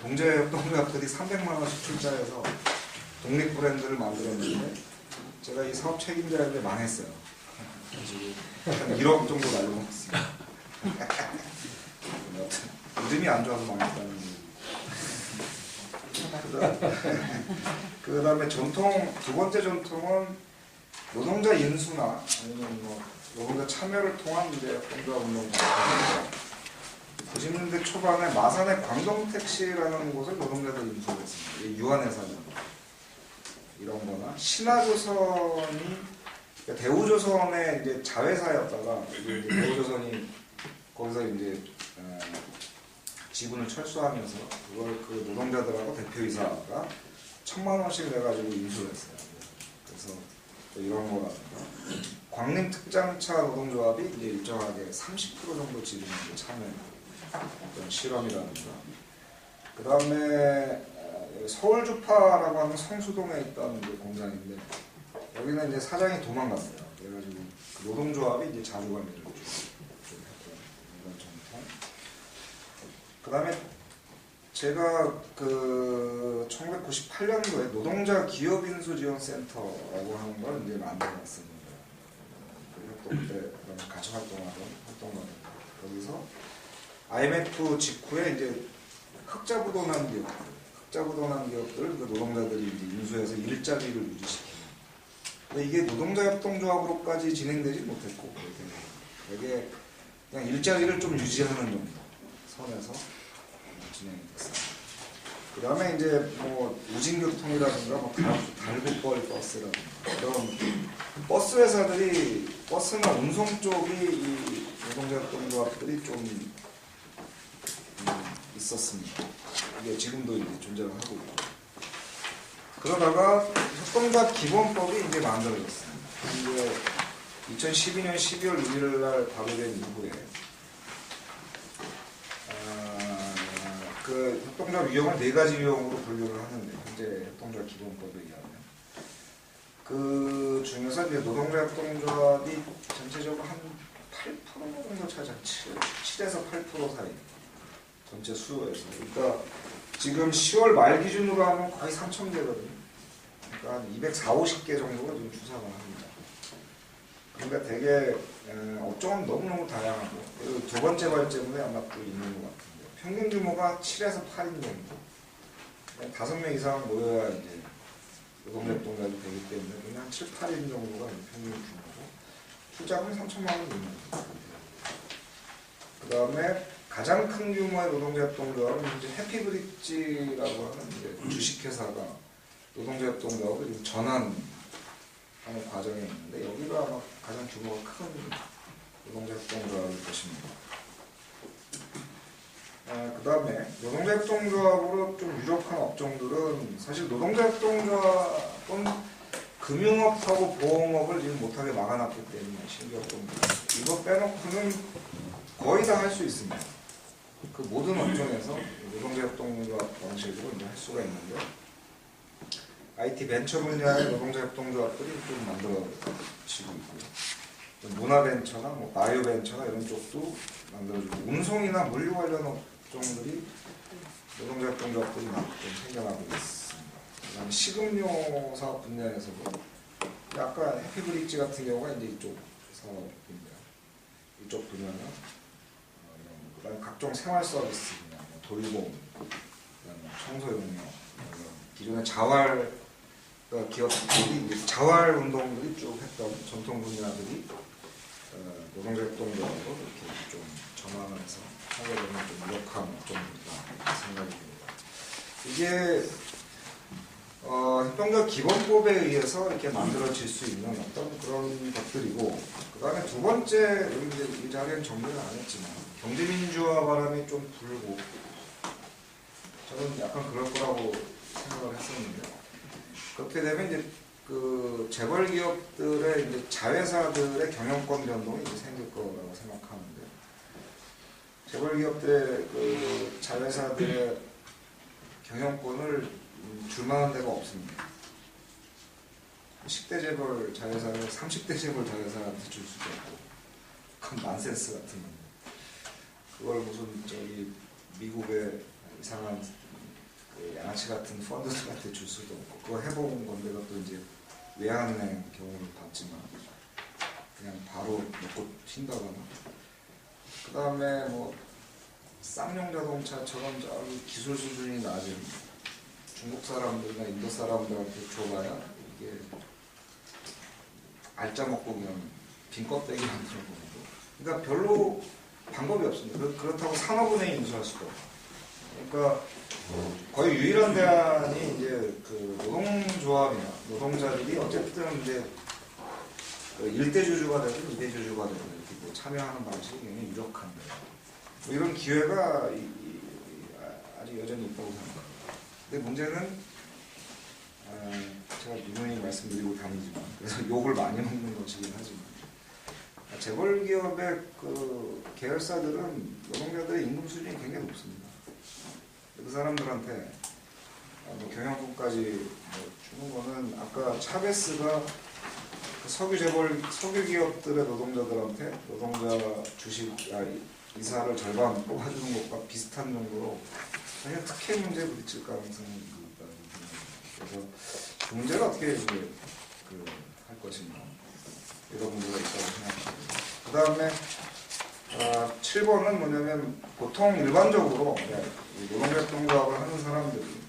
동제협동조합들이 300만 원씩 출자해서 독립 브랜드를 만들었는데 제가 이 사업 책임자였는데 망했어요. 그래서 1억 정도 날려먹었습니다. 이름이 안 좋아서 망했다는 그 다음에 전통, 두 번째 전통은 노동자 인수나 아니면 뭐 노동자 참여를 통한 이제 협동조합 운동입니다. 90년대 초반에 마산의 광동택시라는 곳을 노동자들 인수를 했습니다. 유한회사는 이런 거나 신화조선이 대우조선의 이제 자회사였다가 이제 대우조선이 거기서 이제 지분을 철수하면서 그걸 그 노동자들하고 대표이사가 1,000만 원씩 내가지고 인수를 했어요. 그래서 이런 거라든가 광림특장차 노동조합이 이제 일정하게 30% 정도 지분을 참여해요. 어떤 실험이라든가, 그 다음에 서울주파라고 하는 성수동에 있던 이제 공장인데 여기는 이제 사장이 도망갔어요. 그래가지고 그 노동조합이 이제 자주관리를 좀 했던 이런 전통. 그 다음에 제가 그 1998년도에 노동자 기업인수지원센터라고 하는 걸 이제 만들어놨습니다. 그때 같이 활동하던 활동가들 여기서 IMF 직후에 이제 흑자부도난 기업들 그 노동자들이 이제 인수해서 일자리를 유지시키는. 근데 이게 노동자협동조합으로까지 진행되지 못했고, 되게 그냥 일자리를 좀 유지하는 정도 선에서 진행이 됐습니다. 그다음에 이제 뭐 우진교통이라든가 뭐 달구벌 버스라든가 이런 버스 회사들이 버스나 운송 쪽이 이 노동자협동조합들이 좀 있었습니다. 이게 지금도 이제 존재를 하고 있고. 그러다가 협동조합 기본법이 이제 만들어졌습니다. 이제 2012년 12월 1일 날 발효된 이후에 그 협동조합 유형을 4가지 유형으로 분류를 하는데 현재 협동조합 기본법에 의하면 그 중에서 이제 노동자 협동조합이 전체적으로 한 8% 정도 차지, 7에서 8% 사이 전체 수요에서. 그러니까 지금 10월 말 기준으로 하면 거의 3,000개거든요. 그러니까 한 240, 50개 정도가 지금 주사가 합니다. 그러니까 되게 업종은 너무너무 다양하고, 그리고 두 번째 발제문에 아마 또 있는 것 같은데 평균 규모가 7에서 8인 정도. 5명 이상 모여야 이제 노동자 협동조합이 되기 때문에 그냥 한 7, 8인 정도가 평균 규모고, 출자금이 3,000만 원 이상. 그 다음에 가장 큰 규모의 노동자 협동조합은 이제 해피브릿지라고 하는 이제 주식회사가 노동자 협동조합을 지금 전환하는 과정에 있는데, 여기가 아마 가장 규모가 큰 노동자 협동조합일 것입니다. 그 다음에 노동자 협동조합으로 좀 유력한 업종들은 사실 노동자 협동조합은 금융업하고 보험업을 지금 못하게 막아놨기 때문에 신규업종들 이거 빼놓고는 거의 다 할 수 있습니다. 그 모든 업종에서 노동자 협동조합 방식으로 이제 할 수가 있는데, IT 벤처 분야의 노동자 협동조합들이 좀 만들어지고 있고요. 문화벤처나 뭐 바이오벤처나 이런 쪽도 만들어지고, 운송이나 물류 관련 업종들이 노동자 협동조합들이 좀 생겨나고 있습니다. 그다음에 식음료 사업 분야에서도 약간 해피브릿지 같은 경우가 이제 이쪽 사업입니다. 이쪽 분야는 그다음에 각종 생활 서비스 분야, 돌봄, 청소용료, 기존의 자활 기업들이 이제 자활 운동들이 쭉 했던 전통 분야들이 노동자 협동조합으로 이렇게 좀 전환을 해서 하게 되면 좀 유력한 업종들이다 생각이 듭니다. 이게 협동조합 기본법에 의해서 이렇게 만들어질 수 있는 어떤 그런 것들이고, 그 다음에 두 번째, 여기 이제 이 자리에는 정리를 안 했지만 경제민주화 바람이 좀 불고, 저는 약간 그럴 거라고 생각을 했었는데, 그렇게 되면 이제 그 재벌 기업들의 이제 자회사들의 경영권 변동이 이제 생길 거라고 생각하는데, 재벌 기업들의 그 자회사들의 경영권을 줄 만한 데가 없습니다. 10대 재벌 자회사를 30대 재벌 자회사한테 줄 수도 없고, 그건 난센스 같은 건데, 그걸 무슨 저기 미국의 이상한 그 양아치 같은 펀드들한테 줄 수도 없고, 그거 해본 건데 그것도 이제 외환은행 경우를 봤지만 그냥 바로 먹고 튄다거나, 그 다음에 뭐 쌍용 자동차처럼 저기 기술 수준이 낮은 중국 사람들이나 인도 사람들한테 줘봐야 이게 알짜 먹고 그냥 빈 껍데기 만들어 보는 거. 그러니까 별로 방법이 없습니다. 그렇다고 산업은행이 인수할 수도 없고. 그러니까 거의 유일한 대안이 이제 그 노동조합이나 노동자들이 어쨌든 이제 그 1대 주주가 되든 2대 주주가 되든 이렇게 뭐 참여하는 방식이 굉장히 유력한데, 뭐 이런 기회가 아직 여전히 있다고 생각합니다. 근데 문제는 제가 누누이 말씀드리고 다니지만, 그래서 욕을 많이 먹는 것이긴 하지만, 재벌 기업의 그 계열사들은 노동자들의 임금 수준이 굉장히 높습니다. 그 사람들한테 뭐 경영권까지 뭐 주는 거는, 아까 차베스가 그 석유 기업들의 노동자들한테 노동자 주식 이사를 절반 뽑아주는 것과 비슷한 정도로 그냥 특혜 문제에 부딪힐 가능성이 있다는 생각입니다. 그래서 그 문제를 어떻게 이제 할 것인가, 이런 문제가 있다고 생각합니다. 그 다음에 7번은 뭐냐면, 보통 일반적으로 노동자협동조합을 하는 사람들이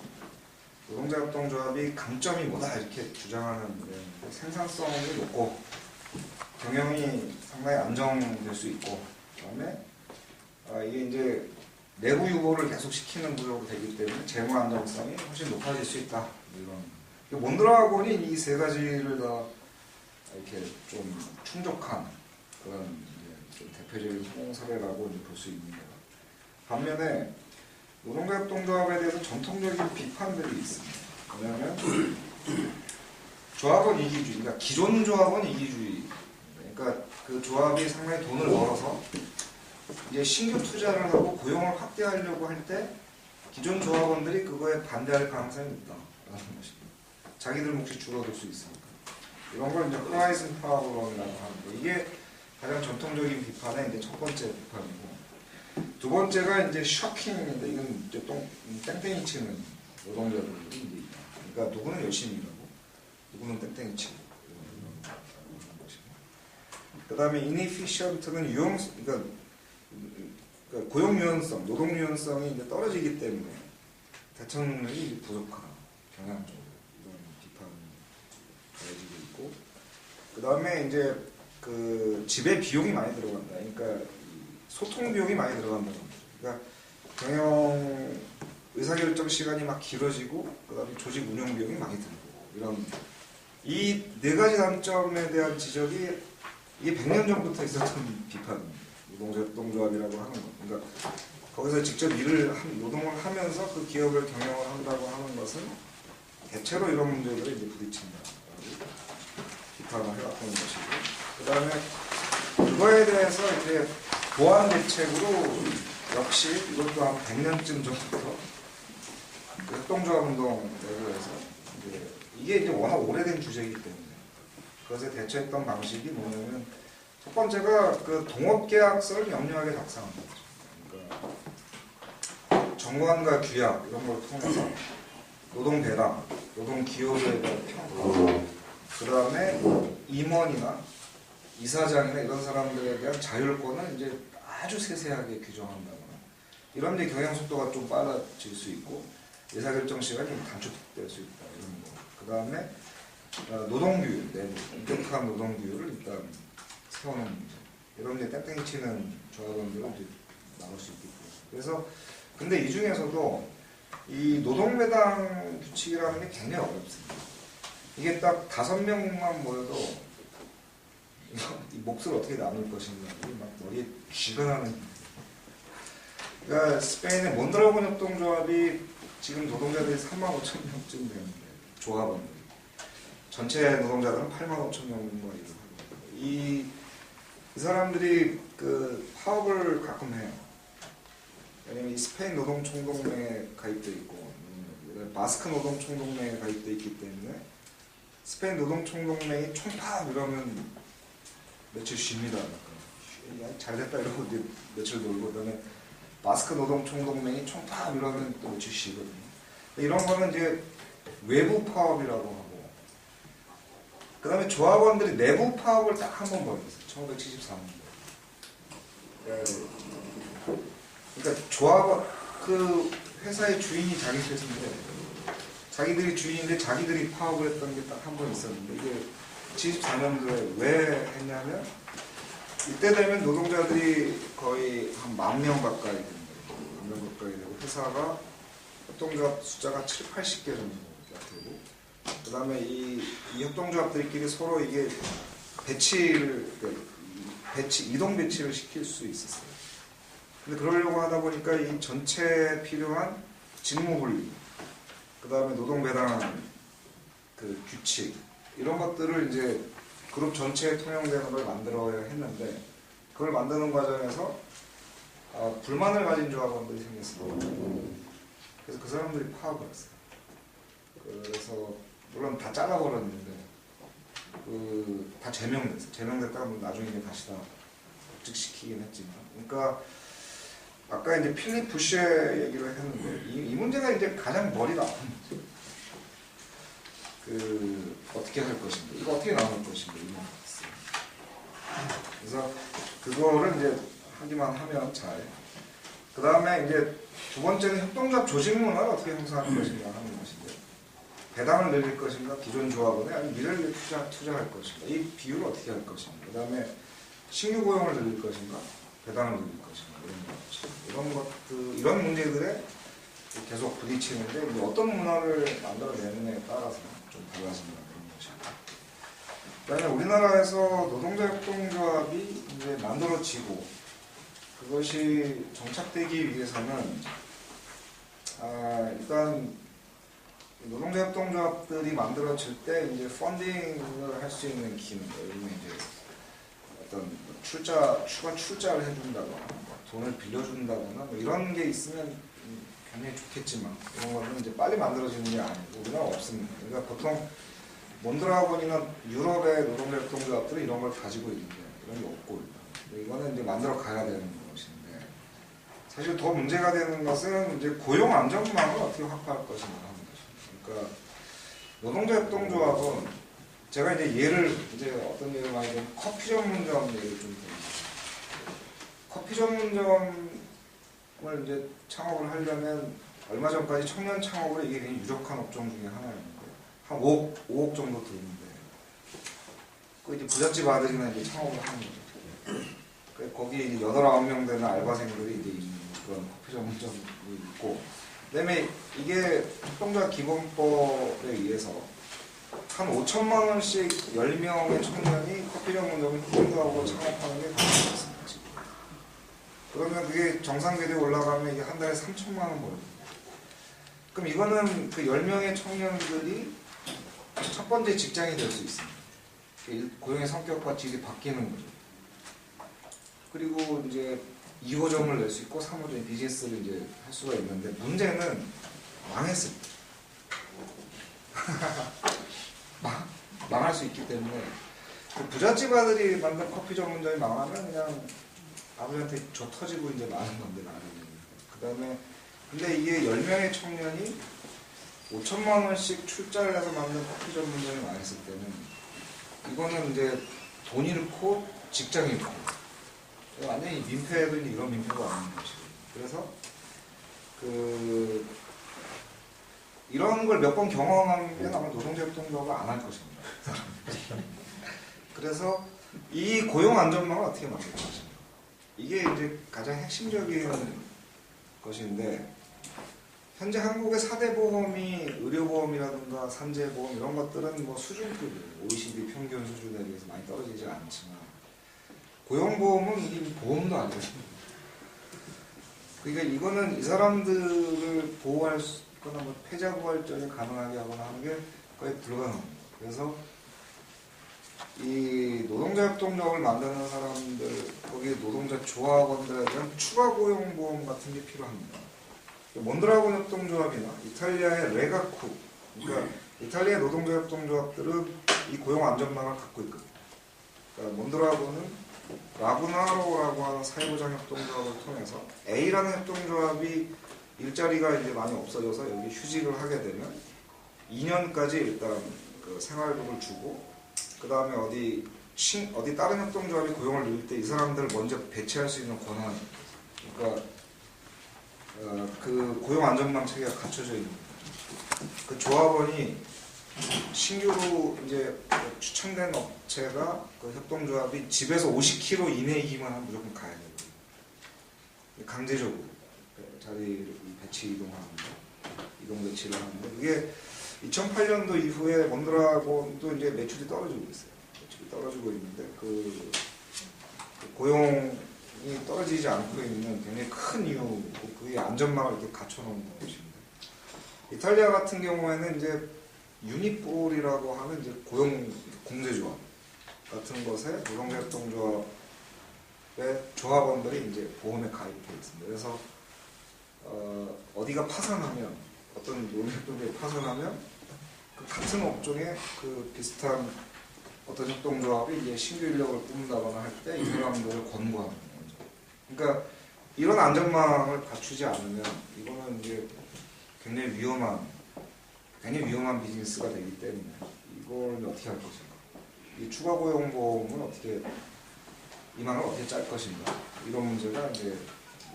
노동자협동조합이 강점이 뭐다 이렇게 주장하는데, 생산성이 높고 경영이 상당히 안정될 수 있고, 그 다음에 이게 이제 내부 유보를 계속 시키는 구조로 되기 때문에 재무 안정성이 훨씬 높아질 수 있다. 이런 몬드라곤이 이 세 가지를 다 이렇게 좀 충족한 그런 이제 좀 대표적인 성공 사례라고 볼 수 있는 거예요. 반면에 노동자 협동조합에 대해서 전통적인 비판들이 있습니다. 왜냐하면 조합은 이기주의, 그러니까 기존 조합은 이기주의. 그러니까 그 조합이 상당히 돈을 벌어서 이제 신규 투자를 하고 고용을 확대하려고 할 때 기존 조합원들이 그거에 반대할 가능성이 있다라는 것입니다. 자기들 몫이 줄어들 수 있으니까. 이런 걸 이제 호라이즌 파워론이라고 하는데 이게 가장 전통적인 비판의 이제 첫 번째 비판이고 두 번째가 이제 쇼킹인데 이건 이제 땡땡이 치는 노동자들이 이제 있다. 그러니까 누구는 열심히 일하고 누구는 땡땡이 치고 이런 것이고 그 다음에 inefficient는 그러니까 고용 유연성, 노동 유연성이 이제 떨어지기 때문에 대처능력이 부족하다. 경향적으로 이런 비판이 가해지고 있고 그 다음에 이제 그 지배 비용이 많이 들어간다. 그러니까 소통 비용이 많이 들어간다는 거죠. 그러니까 경영 의사결정 시간이 막 길어지고 그 다음에 조직 운영 비용이 많이 들고 이런 이 네 가지 단점에 대한 지적이 이게 100년 전부터 있었던 비판입니다. 노동조합이라고 하는 거. 그러니까 거기서 직접 노동을 하면서 그 기업을 경영을 한다고 하는 것은 대체로 이런 문제들을 이제 부딪힌다라고 비판을 해왔던 것이고 그 다음에 그거에 대해서 이제 보완 대책으로 역시 이것도 한 100년쯤 전부터 그 협동조합 운동 내부에서 이게 이제 워낙 오래된 주제이기 때문에 그것에 대처했던 방식이 뭐냐면 첫 번째가 그 동업계약서를 명료하게 작성하는 거죠. 그러니까 정관과 규약 이런 걸 통해서 노동 배당, 노동 기여에 대한 평가, 그 다음에 임원이나 이사장이나 이런 사람들에 대한 자율권을 이제 아주 세세하게 규정한다거나 이런 데 경영 속도가 좀 빨라질 수 있고 의사결정 시간이 단축될 수 있다 이런 거. 그 다음에 노동규율, 엄격한 노동규율을 일단 세워놓는 문제. 이런 데 땡땡이 치는 조합원들을 이제 나올 수 있겠고. 그래서 근데 이 중에서도 이 노동배당 규칙이라는 게 굉장히 어렵습니다. 이게 딱 5명만 모여도 이 몫을 어떻게 나눌 것인가 막 머리에 쥐가 나는. 그러니까 스페인의 몬드라곤 협동조합이 지금 노동자들이 35,000명쯤 되는데 조합원들이 전체 노동자들은 85,000명 뭐 이런. 이 사람들이 그 파업을 가끔 해요. 왜냐면 이 스페인 노동총동맹에 가입돼 있고 바스크 노동총동맹에 가입돼 있기 때문에 스페인 노동총동맹이 총파업 이러면 며칠 쉽니다. 잘 됐다 이러고 이제 며칠 놀고 그다음에 바스크 노동총동맹이 총파업 이러면 또 며칠 쉬거든요. 이런 거는 이제 외부 파업이라고 하고 그 다음에 조합원들이 내부 파업을 딱 한 번 벌였어요. 1973년도에. 그러니까 조합원, 그 회사의 주인이 자기 회사인데 자기들이 주인인데 자기들이 파업을 했던 게 딱 한 번 있었는데 이게 74년도에 왜 했냐면 이때 되면 노동자들이 거의 한 10,000명 가까이 되는 거예요. 10,000명 가까이 되고 회사가 협동조합 숫자가 70-80개 정도가 되고 그 다음에 이 협동조합들끼리 서로 이게 이동 배치를 시킬 수 있었어요. 근데 그러려고 하다 보니까 이 전체에 필요한 직무 분리, 그 다음에 노동배당 그 규칙, 이런 것들을 이제 그룹 전체에 통용되는 걸 만들어야 했는데 그걸 만드는 과정에서 불만을 가진 조합원들이 생겼어요. 그래서 그 사람들이 파업을 했어요. 그래서 물론 다 잘라버렸는데 다 제명됐어요. 제명됐다가 나중에 다시 다 복직시키긴 했지만, 그러니까 아까 이제 필립 부쉐 얘기를 했는데 이 문제가 이제 가장 머리가 아픈 문제. 어떻게 할 것인가, 이거 어떻게 나올 것인가 이런 거 있어요. 그래서 그거를 이제 하기만 하면 잘. 그 다음에 이제 두 번째는 협동조합 조직 문화를 어떻게 형성할 것인가 하는 것인데, 배당을 늘릴 것인가, 기존 조합원에 아니면 미래를 투자할 것인가, 이 비율을 어떻게 할 것인가, 그 다음에 신규 고용을 늘릴 것인가, 배당을 늘릴 것인가 이런 것들 이런 문제들에 계속 부딪히는데 이제 어떤 문화를 만들어내느냐에 따라서 좀 달라진다 그런 것입니다. 그다음에 우리나라에서 노동자협동조합이 이제 만들어지고 그것이 정착되기 위해서는 일단 노동자협동조합들이 만들어질 때 이제 펀딩을 할 수 있는 기능, 예를 들면 이제 어떤 추가 출자를 해준다거나 돈을 빌려준다거나 뭐 이런 게 있으면 굉장히 좋겠지만 이런 거는 이제 빨리 만들어지는 게 아니고 우리나라 없습니다. 그러니까 보통 몬드라곤이나 유럽의 노동자협동조합들은 이런 걸 가지고 있는데 이런 게 없고 이거는 이제 만들어 가야 되는 것인데 사실 더 문제가 되는 것은 이제 고용 안전망을 어떻게 확보할 것인가 하는 것입니다. 그러니까 노동자협동조합은 제가 이제 어떤 예를 많이 들면 커피 전문점 얘기를 좀 드립니다. 커피 전문점을 이제 창업을 하려면 얼마 전까지 청년 창업으로 이게 굉장히 유력한 업종 중에 하나였는데 한 5억 정도 드는데 그 이제 부잣집 아들이나 이제 창업을 하는 거죠. 거기 이제 8, 9명 되는 알바생들이 이제 있는 그런 커피 전문점이 있고 그다음에 이게 협동조합 기본법에 의해서 한 5천만 원씩 10명의 청년이 커피 전문점을 협동조합으로 창업하는 게 가능했습니다. 그러면 그게 정상궤도에 올라가면 이게 한 달에 3천만 원 벌어요. 그럼 이거는 그 10명의 청년들이 첫 번째 직장이 될 수 있습니다. 고용의 성격과 질이 바뀌는 거죠. 그리고 이제 2호점을 낼 수 있고 3호점 비즈니스를 이제 할 수가 있는데 문제는 망했을 때 망할 수 있기 때문에 그 부잣집 아들이 만든 커피 전문점이 망하면 그냥 아버지한테 줘 터지고 이제 마는 건데 나중에. 그다음에 근데 이게 10명의 청년이 5천만 원씩 출자를 해서 만든 커피 전문점이 망했을 때는 이거는 이제 돈 잃고 직장 잃고 완전히 민폐도 이런 민폐가 없는 것이고 그래서 이런 걸 몇 번 경험하면 아마 노동자협동조합을 안 할 것입니다. 그래서 이 고용 안전망을 어떻게 만들 것인가 이게 이제 가장 핵심적인 것인데 현재 한국의 4대 보험이 의료보험이라든가 산재보험 이런 것들은 뭐 수준급이에요. OECD 평균 수준에 비해서 많이 떨어지지 않지만 고용보험은 이게 보험도 아니거든요. 그러니까 이거는 이 사람들을 보호할 거나 뭐 패자부활전을 가능하게 하거나 하는 게 거의 불가능합니다. 그래서 이 노동자협동조합을 만드는 사람들, 거기 노동자 조합원들에 대한 추가 고용보험 같은 게 필요합니다. 몬드라곤 협동조합이나 이탈리아의 레가쿠, 그러니까 이탈리아 노동자협동조합들은 이 고용 안전망을 갖고 있거든요. 그러니까 몬드라곤은 라구나로라고 하는 사회보장 협동조합을 통해서 A라는 협동조합이 일자리가 이제 많이 없어져서 여기 휴직을 하게 되면 2년까지 일단 그 생활비를 주고 그 다음에 어디 다른 협동조합이 고용을 늘릴 때 이 사람들을 먼저 배치할 수 있는 권한이 있어요. 그러니까 그 고용 안전망 체계가 갖춰져 있는 거예요. 그 조합원이 신규로 이제 추천된 업체가 그 협동조합이 집에서 50km 이내이기만 하면 무조건 가야 돼요. 강제적으로 자리를 배치 이동 배치를 하는데 이게 2008년도 이후에 몬드라곤도 이제 매출이 떨어지고 있어요. 매출이 떨어지고 있는데 그 고용이 떨어지지 않고 있는 굉장히 큰 이유, 그게 안전망을 이렇게 갖춰놓는 것입니다. 이탈리아 같은 경우에는 이제 유니폴이라고 하는 이제 고용 공제조합 같은 것에 노동자협동조합의 조합원들이 이제 보험에 가입해 있습니다. 그래서 어디가 파산하면 어떤 노동자협동조합이 파산하면 그 같은 업종에 그 비슷한 어떤 협동조합이 이제 신규 인력을 뽑는다거나 할 때 이 사람들을 권고하는 거죠. 그러니까 이런 안전망을 갖추지 않으면 이거는 이제 굉장히 위험한 비즈니스가 되기 때문에 이걸 어떻게 할 것인가, 이 추가 고용보험을 어떻게 이망을 어떻게 짤 것인가, 이런 문제가 이제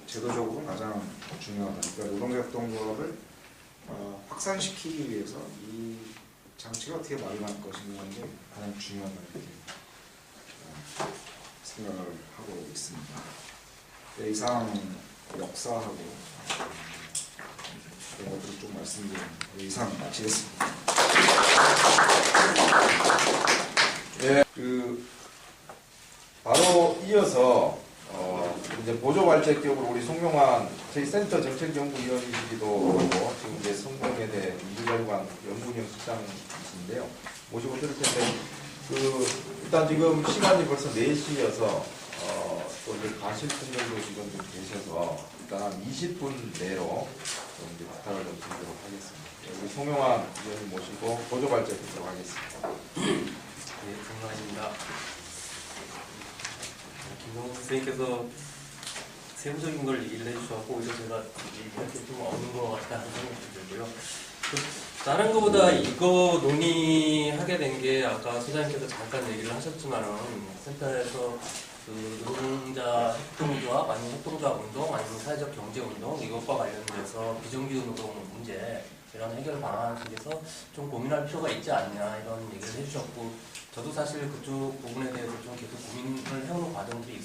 제도적으로 가장 중요하다. 그러니까 노동자협동조합을 확산시키기 위해서 이 장치를 어떻게 마련할 것인가 게 가장 중요하다 이렇게 생각을 하고 있습니다. 네, 이상 역사하고 이런 것들을 좀 말씀드린 이상 마치겠습니다. 네, 바로 이어서 이제 보조발제격으로 우리 송용환 저희 센터 정책연구위원이시기도 하고 지금 이제 성공회대 민주자유관 연구위원 실장이신데요. 모시고 들을 텐데 일단 지금 시간이 벌써 4시여서 또 이제 가실 분들도 지금 좀 계셔서 일단 한 20분 내로 좀 이제 부탁을 좀 드리도록 하겠습니다. 우리 송용환 위원님 모시고 보조발제 듣도록 하겠습니다. 네, 정말입니다. 김동훈 선생님께서 세부적인 걸 얘기를 해주셔서 오히려 제가 얘기할 게 좀 없는 것 같다는 생각이 들고요. 다른 것보다 이거 논의하게 된 게 아까 소장님께서 잠깐 얘기를 하셨지만은 센터에서 노동자 협동조합 아니면 협동조합 운동 아니면 사회적 경제 운동 이것과 관련돼서 비정규 노동 문제 이런 해결 방안 속에서 좀 고민할 필요가 있지 않냐 이런 얘기를 해주셨고 저도 사실 그쪽 부분에 대해서 좀 계속 고민을 해오는 과정들이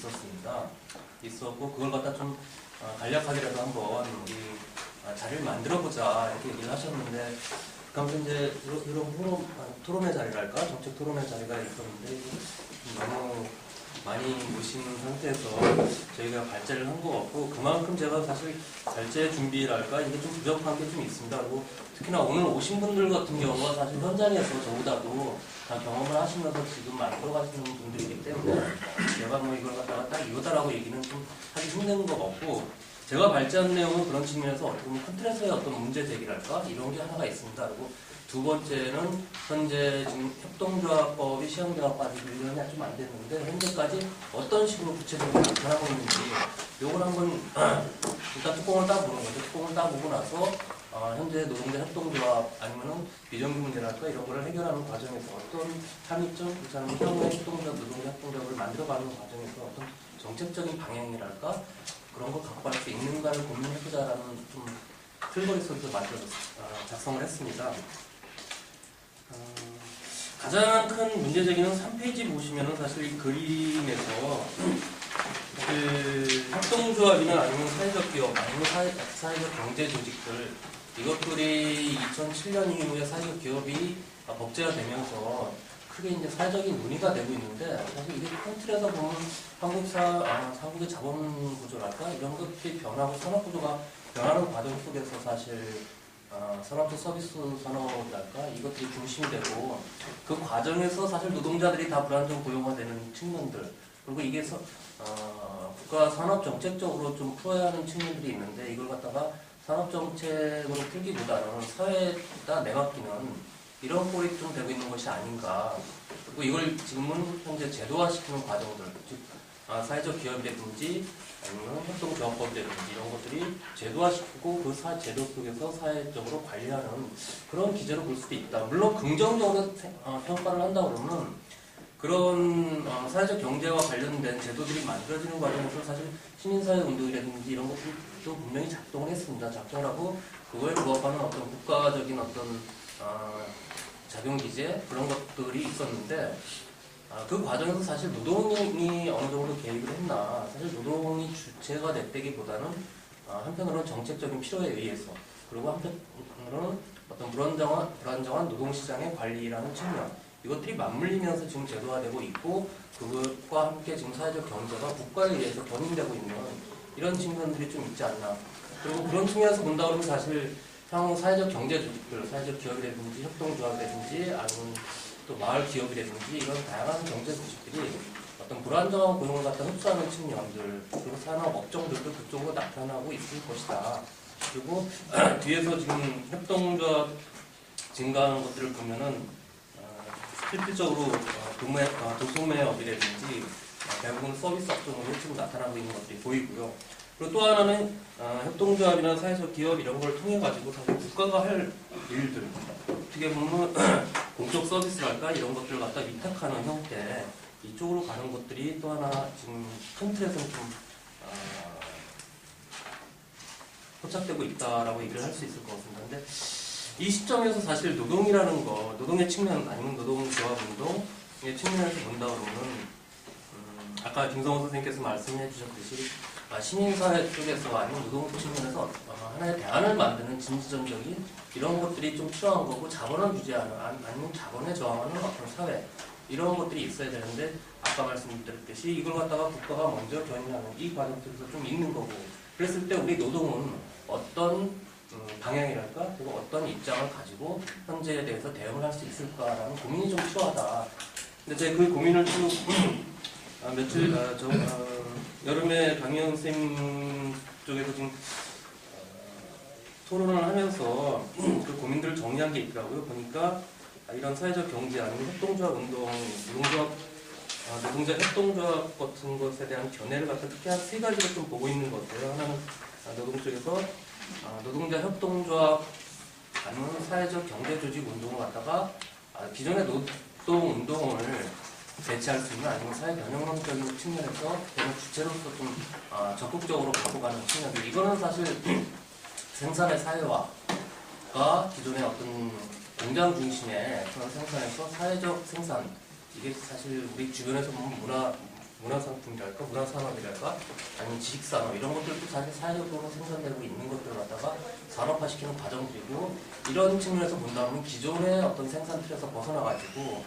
있었고 그걸 갖다 좀 간략하게라도 한번 우리 자리를 만들어보자 이렇게 얘기를 하셨는데 그러면서 이제 이런 토론회 자리랄까 정책 토론회 자리가 있었는데 너무 많이 모신 상태에서 저희가 발제를 한 것 같고 그만큼 제가 사실 발제 준비랄까 이게 좀 부족한 게 좀 있습니다. 그리고 특히나 오늘 오신 분들 같은 경우가 사실 현장에서 저보다도 다 경험을 하시면서 지금 만들어 가시는 분들이기 때문에 제가 뭐 이걸 갖다가 딱 이거다라고 얘기는 좀 하기 힘든 것 같고 제가 발제한 내용은 그런 측면에서 어떻게 보면 큰 틀에서의 어떤 문제 제기랄까 이런 게 하나가 있습니다. 그리고 두 번째는 현재 지금 협동조합법이 시행돼가지고 1년이 좀 안 됐는데 현재까지 어떤 식으로 구체적으로 나타나고 있는지 이걸 한번 일단 뚜껑을 따보는 거죠. 뚜껑을 따보고 나서 현재 노동자 협동조합 아니면은 비정규 문제랄까 이런 거를 해결하는 과정에서 어떤 합의점, 그 사람은 향후에 협동조합, 노동자 협동조합을 만들어가는 과정에서 어떤 정책적인 방향이랄까 그런 걸 갖고 갈 수 있는가를 고민해보자라는 좀 틀거리 속에서 작성을 했습니다. 가장 큰 문제 제기는 3페이지 보시면은 사실 이 그림에서 그 협동조합이나 아니면 사회적 기업 아니면 사회적 경제 조직들 이것들이 2007년 이후에 사회적 기업이 법제화되면서 크게 이제 사회적인 논의가 되고 있는데 사실 이게 큰 틀에서 보면 한국의 자본 구조랄까 이런 것들이 변하고 산업 구조가 변하는 과정 속에서 사실 산업적 서비스 산업이랄까 이것들이 중심이 되고 그 과정에서 사실 노동자들이 다 불안정 고용화되는 측면들 그리고 이게 국가 산업 정책적으로 좀 풀어야 하는 측면들이 있는데 이걸 갖다가 산업 정책으로 풀기보다는 사회에다 내맡기는 이런 꼴이 좀 되고 있는 것이 아닌가. 그리고 이걸 지금은 현재 제도화시키는 과정들, 즉 사회적 기업이라든지 아니면 협동조합법이라든지 이런 것들이 제도화시키고 그 제도 속에서 사회적으로 관리하는 그런 기제로 볼 수도 있다. 물론 긍정적으로 평가를 한다 그러면 그런 사회적 경제와 관련된 제도들이 만들어지는 과정에서 사실 시민사회 운동이라든지 이런 것들도 분명히 작동을 했습니다. 작동을 하고 그거에 부합하는 어떤 국가적인 어떤 작용 기제 그런 것들이 있었는데 그 과정에서 사실 노동이 어느 정도 개입을 했나 사실 노동이 주체가 됐다기보다는 한편으로는 정책적인 필요에 의해서 그리고 한편으로는 어떤 불안정한 노동시장의 관리라는 측면 이것들이 맞물리면서 지금 제도화되고 있고 그것과 함께 지금 사회적 경제가 국가에 의해서 견인되고 있는 이런 측면들이 좀 있지 않나 그리고 그런 측면에서 본다 그러면 사실 향후 사회적 경제 조직들, 사회적 기업이라든지 협동조합이라든지 아니면 또 마을 기업이라든지 이런 다양한 경제 조직들이 어떤 불안정한 고용을 갖다 흡수하는 측면들 그리고 산업 업종들도 그쪽으로 나타나고 있을 것이다. 그리고 뒤에서 지금 협동조합 증가하는 것들을 보면은 실질적으로 도소매업이라든지 대부분 서비스 업종으로 지금 나타나고 있는 것들이 보이고요. 그리고 또 하나는 협동조합이나 사회적 기업 이런 걸 통해 가지고 사실 국가가 할 일들 어떻게 보면 공적 서비스랄까 이런 것들을 갖다 위탁하는 형태 이쪽으로 가는 것들이 또 하나 지금 큰 틀에서 좀 포착되고 있다라고 얘기를 할 수 있을 것 같습니다. 근데 이 시점에서 사실 노동이라는 거, 노동의 측면 아니면 노동조합 운동의 측면에서 본다 그러면 아까 김성호 선생님께서 말씀해 주셨듯이 시민사회 쪽에서 아니면 노동 측면에서 하나의 대안을 만드는 진취점적인 이런 것들이 좀 필요한 거고 자본을 유지하는 아니면 자본에 저항하는 어떤 사회 이런 것들이 있어야 되는데 아까 말씀드렸듯이 이걸 갖다가 국가가 먼저 견인하는 이 과정 속에서 좀 있는 거고 그랬을 때 우리 노동은 어떤 방향이랄까 그리고 어떤 입장을 가지고 현재에 대해서 대응을 할 수 있을까라는 고민이 좀 필요하다. 근데 제가 그 고민을 쭉 며칠 여름에 강의원 선생님 쪽에서 지금 토론을 하면서 그 고민들을 정리한 게 있더라고요. 보니까 이런 사회적 경제 아니면 협동조합 운동, 노동자 협동조합 같은 것에 대한 견해를 갖다 크게 한 세 가지를 좀 보고 있는 것 같아요. 하나는 노동 쪽에서 노동자 협동조합 아니면 사회적 경제 조직 운동을 갖다가 기존의 노동 운동을 대체할 수 있는 아니면 사회 변형론적인 측면에서 그냥 주체로서 좀 적극적으로 갖고 가는 측면들 이거는 사실 생산의 사회화가 기존의 어떤 공장 중심의 그런 생산에서 사회적 생산 이게 사실 우리 주변에서 보면 문화상품이랄까 문화산업이랄까 아니면 지식산업 이런 것들도 사실 사회적으로 생산되고 있는 것들을 갖다가 산업화시키는 과정들이고 이런 측면에서 본다면 기존의 어떤 생산 틀에서 벗어나가지고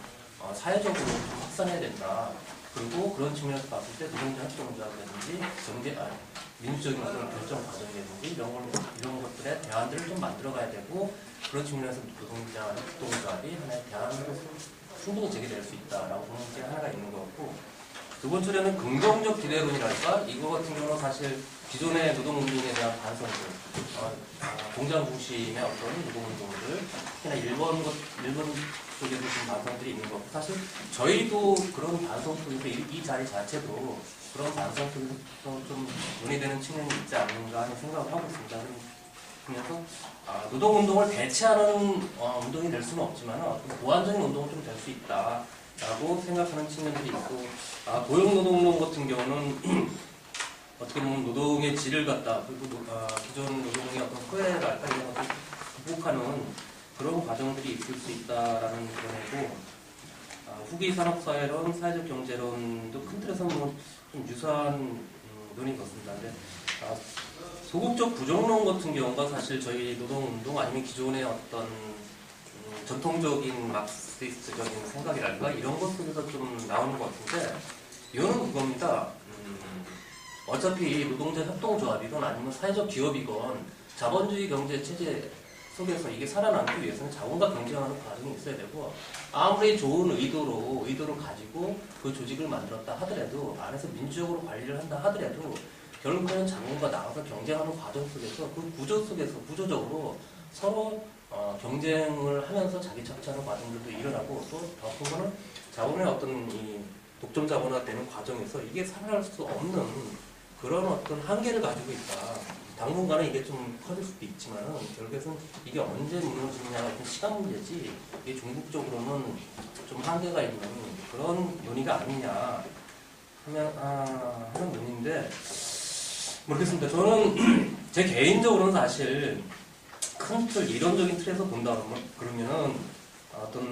사회적으로 좀 확산해야 된다. 그리고 그런 측면에서 봤을 때 노동자 협동조합이라든지 민주적인 어떤 결정 과정이라든지 이런 것들의 대안들을 좀 만들어가야 되고 그런 측면에서 노동자 협동조합이 하나의 대안으로 충분히 제기될 수 있다라고 보는 게 하나가 있는 것 같고 두 번째로는 긍정적 기대론이랄까 이거 같은 경우는 사실 기존의 노동운동에 대한 반성들 공장 중심의 어떤 노동운동들 특히나 일본 쪽에도 좀 반성들이 있는 거고 사실 저희도 그런 반성 속에서 이 자리 자체도 그런 반성 속에서 좀 논의되는 측면이 있지 않는가 하는 생각을 하고 있습니다. 그래서 노동운동을 대체하는 운동이 될 수는 없지만 어떤 보완적인 운동은 좀 될 수 있다라고 생각하는 측면들이 있고 고용노동운동 같은 경우는 어떻게 보면 노동의 질을 갖다 그리고 기존 노동의 어떤 소외랄까 이런 것을 극복하는 그런 과정들이 있을 수 있다라는 견해고 후기 산업사회론, 사회적 경제론도 큰 틀에서 좀 유사한 논의인 것 같습니다. 근데 소극적 부정론 같은 경우가 사실 저희 노동운동 아니면 기존의 어떤 전통적인 마크시스트적인 생각이랄까 이런 것 속에서 좀 나오는 것 같은데 이거는 그겁니다. 어차피 노동자 협동조합이건 아니면 사회적 기업이건 자본주의 경제 체제 속에서 이게 살아남기 위해서는 자본과 경쟁하는 과정이 있어야 되고 아무리 좋은 의도를 가지고 그 조직을 만들었다 하더라도 안에서 민주적으로 관리를 한다 하더라도 결국에는 자본과 나가서 경쟁하는 과정 속에서 그 구조 속에서 구조적으로 서로 경쟁을 하면서 자기 착취하는 과정들도 일어나고 또 더 큰 거는 자본의 어떤 이 독점 자본화되는 과정에서 이게 살아날 수 없는 그런 어떤 한계를 가지고 있다. 당분간은 이게 좀 커질 수도 있지만 결국에는 이게 언제 무너지느냐가 좀 시간 문제지 이게 종국적으로는 좀 한계가 있는 그런 논의가 아니냐 하는 논의인데 모르겠습니다. 저는 제 개인적으로는 사실 큰 틀, 이론적인 틀에서 본다 그러면 어떤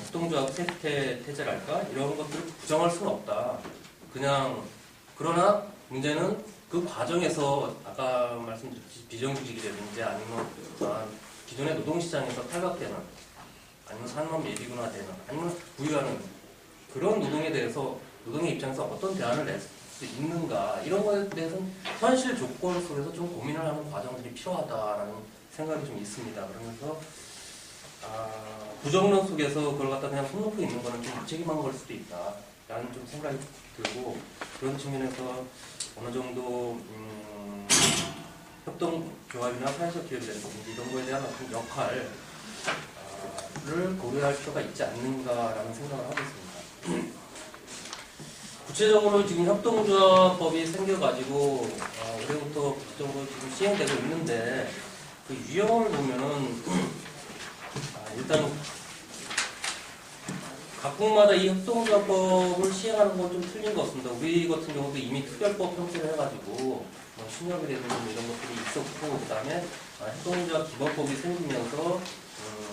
협동조합 세태제랄까 이런 것들을 부정할 수는 없다. 그러나 문제는 그 과정에서 아까 말씀드렸듯이 비정규직이라든지 아니면 기존의 노동시장에서 탈각되는 아니면 산업 예비군화되는 아니면 부유하는 그런 노동에 대해서 노동의 입장에서 어떤 대안을 낼 수 있는가 이런 것에 대해서는 현실 조건 속에서 좀 고민을 하는 과정들이 필요하다라는 생각이 좀 있습니다. 그러면서 부정론 속에서 그걸 갖다 그냥 손 놓고 있는 거는 좀 무책임한 걸 수도 있다라는 좀 생각이 들고 그런 측면에서 어느 정도 협동조합이나 사회적 기업이라든지 이런 거에 대한 어떤 역할을 고려할 필요가 있지 않는가라는 생각을 하고 있습니다. 구체적으로 지금 협동조합법이 생겨가지고 올해부터 구체적으로 지금 시행되고 있는데 그 유형을 보면은 일단 각국마다 이 협동조합법을 시행하는 건 좀 틀린 것 같습니다. 우리 같은 경우도 이미 특별법 형태를 해가지고 신협이라든지 이런 것들이 있었고 그 다음에 협동조합 기본법이 생기면서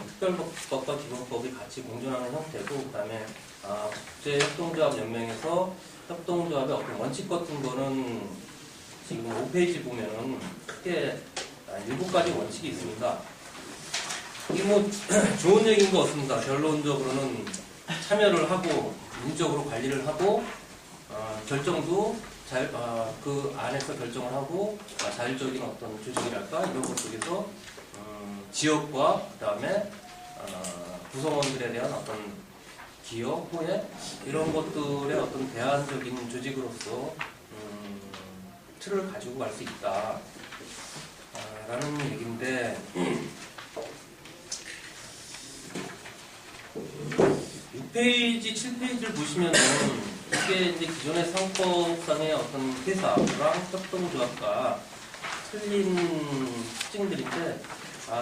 특별법과 기본법이 같이 공존하는 형태고 그 다음에 국제협동조합연맹에서 협동조합의 어떤 원칙 같은 거는 지금 5페이지 보면은 크게 7가지 원칙이 있습니다. 이게 뭐 좋은 얘기인 거 없습니다. 결론적으로는 참여를 하고 민주적으로 관리를 하고 결정도 그 안에서 결정을 하고 자율적인 어떤 조직이랄까 이런 것 속에서 지역과 그다음에 구성원들에 대한 어떤 기업, 호혜 이런 것들의 어떤 대안적인 조직으로서 틀을 가지고 갈 수 있다 라는 얘기인데 6페이지, 7페이지를 보시면은 이게 이제 기존의 상법상의 어떤 회사랑 협동조합과 틀린 특징들인데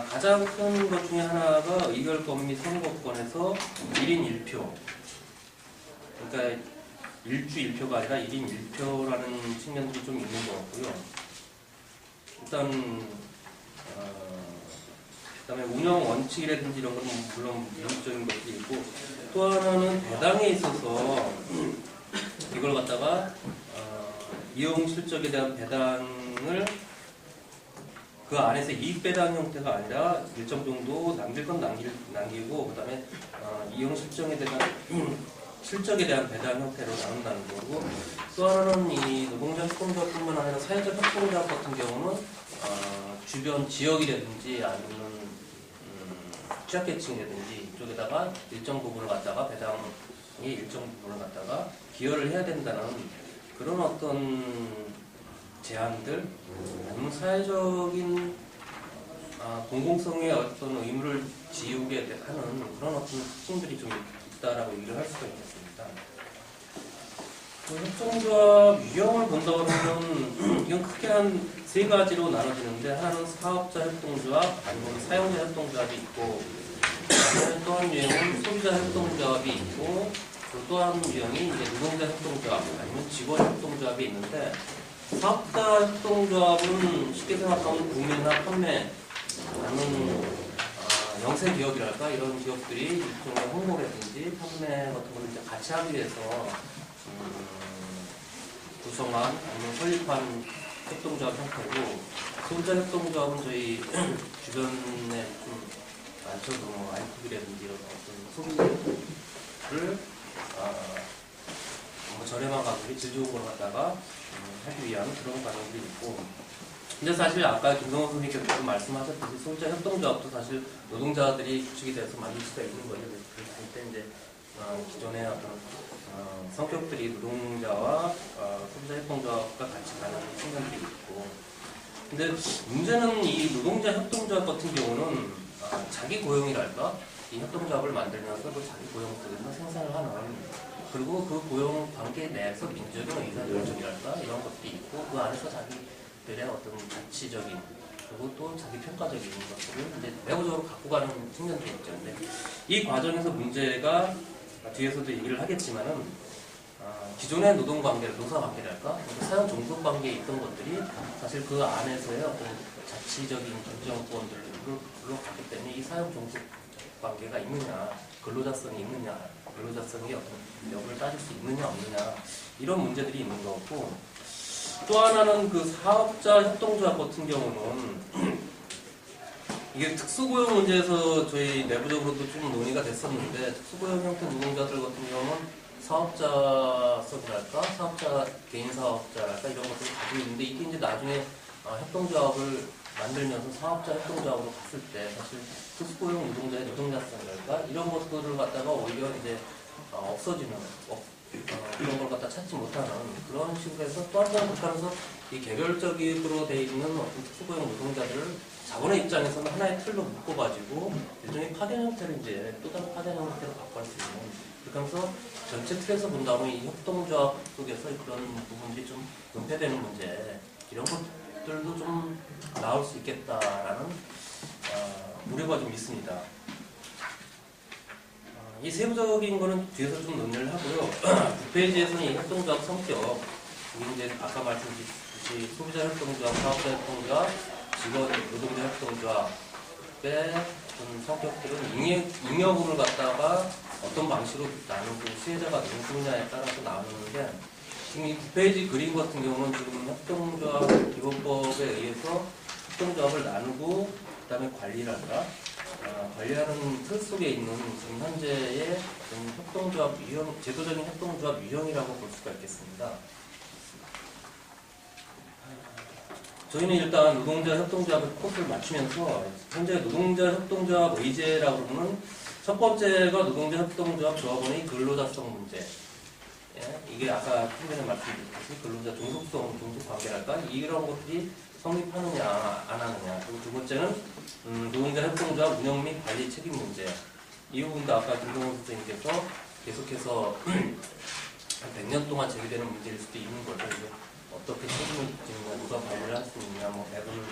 가장 큰 것 중에 하나가 의결권 및 선거권에서 1인 1표 그러니까 1주 1표가 아니라 1인 1표라는 측면들이 좀 있는 것 같고요. 일단 그다음에 운영 원칙이라든지 이런 건 물론 미국적인 것도 있고 또 하나는 배당에 있어서 이걸 갖다가 이용 실적에 대한 배당을 그 안에서 이익 배당 형태가 아니라 일정 정도 남길 건 남기고 그다음에 이용 실적에 대한 배당 형태로 나눈다는 거고 또 하나는 이 노동자 협동조합뿐만 아니라 사회적 협동조합 같은 경우는 주변 지역이라든지 아니면 취약계층이라든지 이쪽에다가 일정 부분을 갖다가 배당의 일정 부분을 갖다가 기여를 해야 된다는 그런 어떤 제안들 아니면 사회적인 공공성의 어떤 의무를 지우게 하는 그런 어떤 특징들이 좀 있다라고 얘기를 할 수가 있겠습니다. 협동조합 유형을 본다고 하면 이건 크게 한 3가지로 나눠지는데 하나는 사업자 협동조합 아니면 사용자 협동조합이 있고 또 한 유형은 소비자 협동조합이 있고 또 한 유형이 이제 노동자 협동조합 아니면 직원 협동조합이 있는데 사업자 협동조합은 쉽게 생각하면 구매나 판매 아니면 영세 기업이랄까 이런 기업들이 일종의 홍보라든지 판매 같은 걸 이제 같이 하기 위해서 구성한 아니면 설립한 협동조합 형태고 소비자 협동조합은 저희 주변에 좀 많죠. 뭐 아이쿠비라든지 이런 어떤 소비를 저렴한 가격에 질 좋은 걸 갖다가 하기 위한 그런 과정들이 있고 근데 사실 아까 김성호 선생님께서 말씀하셨듯이 소비자 협동조합도 사실 노동자들이 구축이 돼서 만들 수가 있는 거죠. 그럴 때 이제 기존의 어떤 성격들이 노동자와 소비자 협동조합과 같이 가는 측면들이 있고 근데 문제는 이 노동자 협동조합 같은 경우는 자기 고용이랄까 이 협동조합을 만들면서 그 자기 고용 속에서 생산을 하는 그리고 그 고용 관계 내에서 민주적인 의사결정이랄까 이런 것들이 있고 그 안에서 자기들의 어떤 가치적인 그리고 또 자기 평가적인 것들을 이제 내부적으로 갖고 가는 측면도 있죠. 근데 이 과정에서 문제가 뒤에서도 얘기를 하겠지만은 기존의 노동관계, 노사관계랄까 사용 종속 관계에 있던 것들이 사실 그 안에서의 어떤 자치적인 결정권들로 갔기 때문에 이 사용 종속 관계가 있느냐, 근로자성이 있느냐, 근로자성이 어떤 여부를 따질 수 있느냐 없느냐 이런 문제들이 있는 거고 또 하나는 그 사업자 협동조합 같은 경우는 이게 특수고용 문제에서 저희 내부적으로도 좀 논의가 됐었는데 특수고용 형태 노동자들 같은 경우는 사업자성이랄까, 사업자 개인 사업자랄까 이런 것들을 가지고 있는데 이게 이제 나중에 협동조합을 만들면서 사업자 협동조합으로 갔을 때 사실 특수고용 노동자의 노동자성이랄까 이런 것들을 갖다가 오히려 이제 없어지는 그런 걸 갖다 찾지 못하는 그런 식으로 해서 또 한 번 하면서 이 개별적으로 돼 있는 어떤 특수고용 노동자들을 자본의 입장에서는 하나의 틀로 묶어가지고 일종의 파견 형태를 이제 또 다른 파견 형태로 바꿔갈 수 있는 그렇게 하면서 전체 틀에서 본다면 이 협동조합 속에서 그런 부분들이 좀 은폐되는 문제 이런 것들도 좀 나올 수 있겠다라는 우려가 좀 있습니다. 이 세부적인 거는 뒤에서 좀 논의를 하고요. 9페이지에서는 이 협동조합 성격, 이제 아까 말씀드렸듯이 소비자 협동조합, 사업자 협동조합, 직원 노동자 협동조합의 어떤 성격들은 잉여분을 갖다가 어떤 방식으로 나누고 수혜자가 누구냐에 따라서 나누는데 지금 이 9페이지 그림 같은 경우는 지금 협동조합 기본법에 의해서 협동조합을 나누고 그다음에 관리를 한다. 관리하는 틀 속에 있는 지금 현재의 협동조합 유형, 제도적인 협동조합 유형이라고 볼 수가 있겠습니다. 저희는 일단 노동자 협동조합의 코드를 맞추면서 현재 노동자 협동조합 의제라고 그러면 첫 번째가 노동자 협동조합 조합원의 근로자성 문제. 예, 이게 아까 처음에 말씀드렸듯이 근로자 종속성, 종속관계랄까 이런 것들이 성립하느냐 안 하느냐. 그리고 두 번째는 노동자 협동조합 운영 및 관리 책임 문제. 이 부분도 아까 김동훈 선생님께서 계속해서 한 100년 동안 제기되는 문제일 수도 있는 거죠. 이게 어떻게 책임을 지느냐, 누가 관리를 할 수 있느냐, 뭐 배분을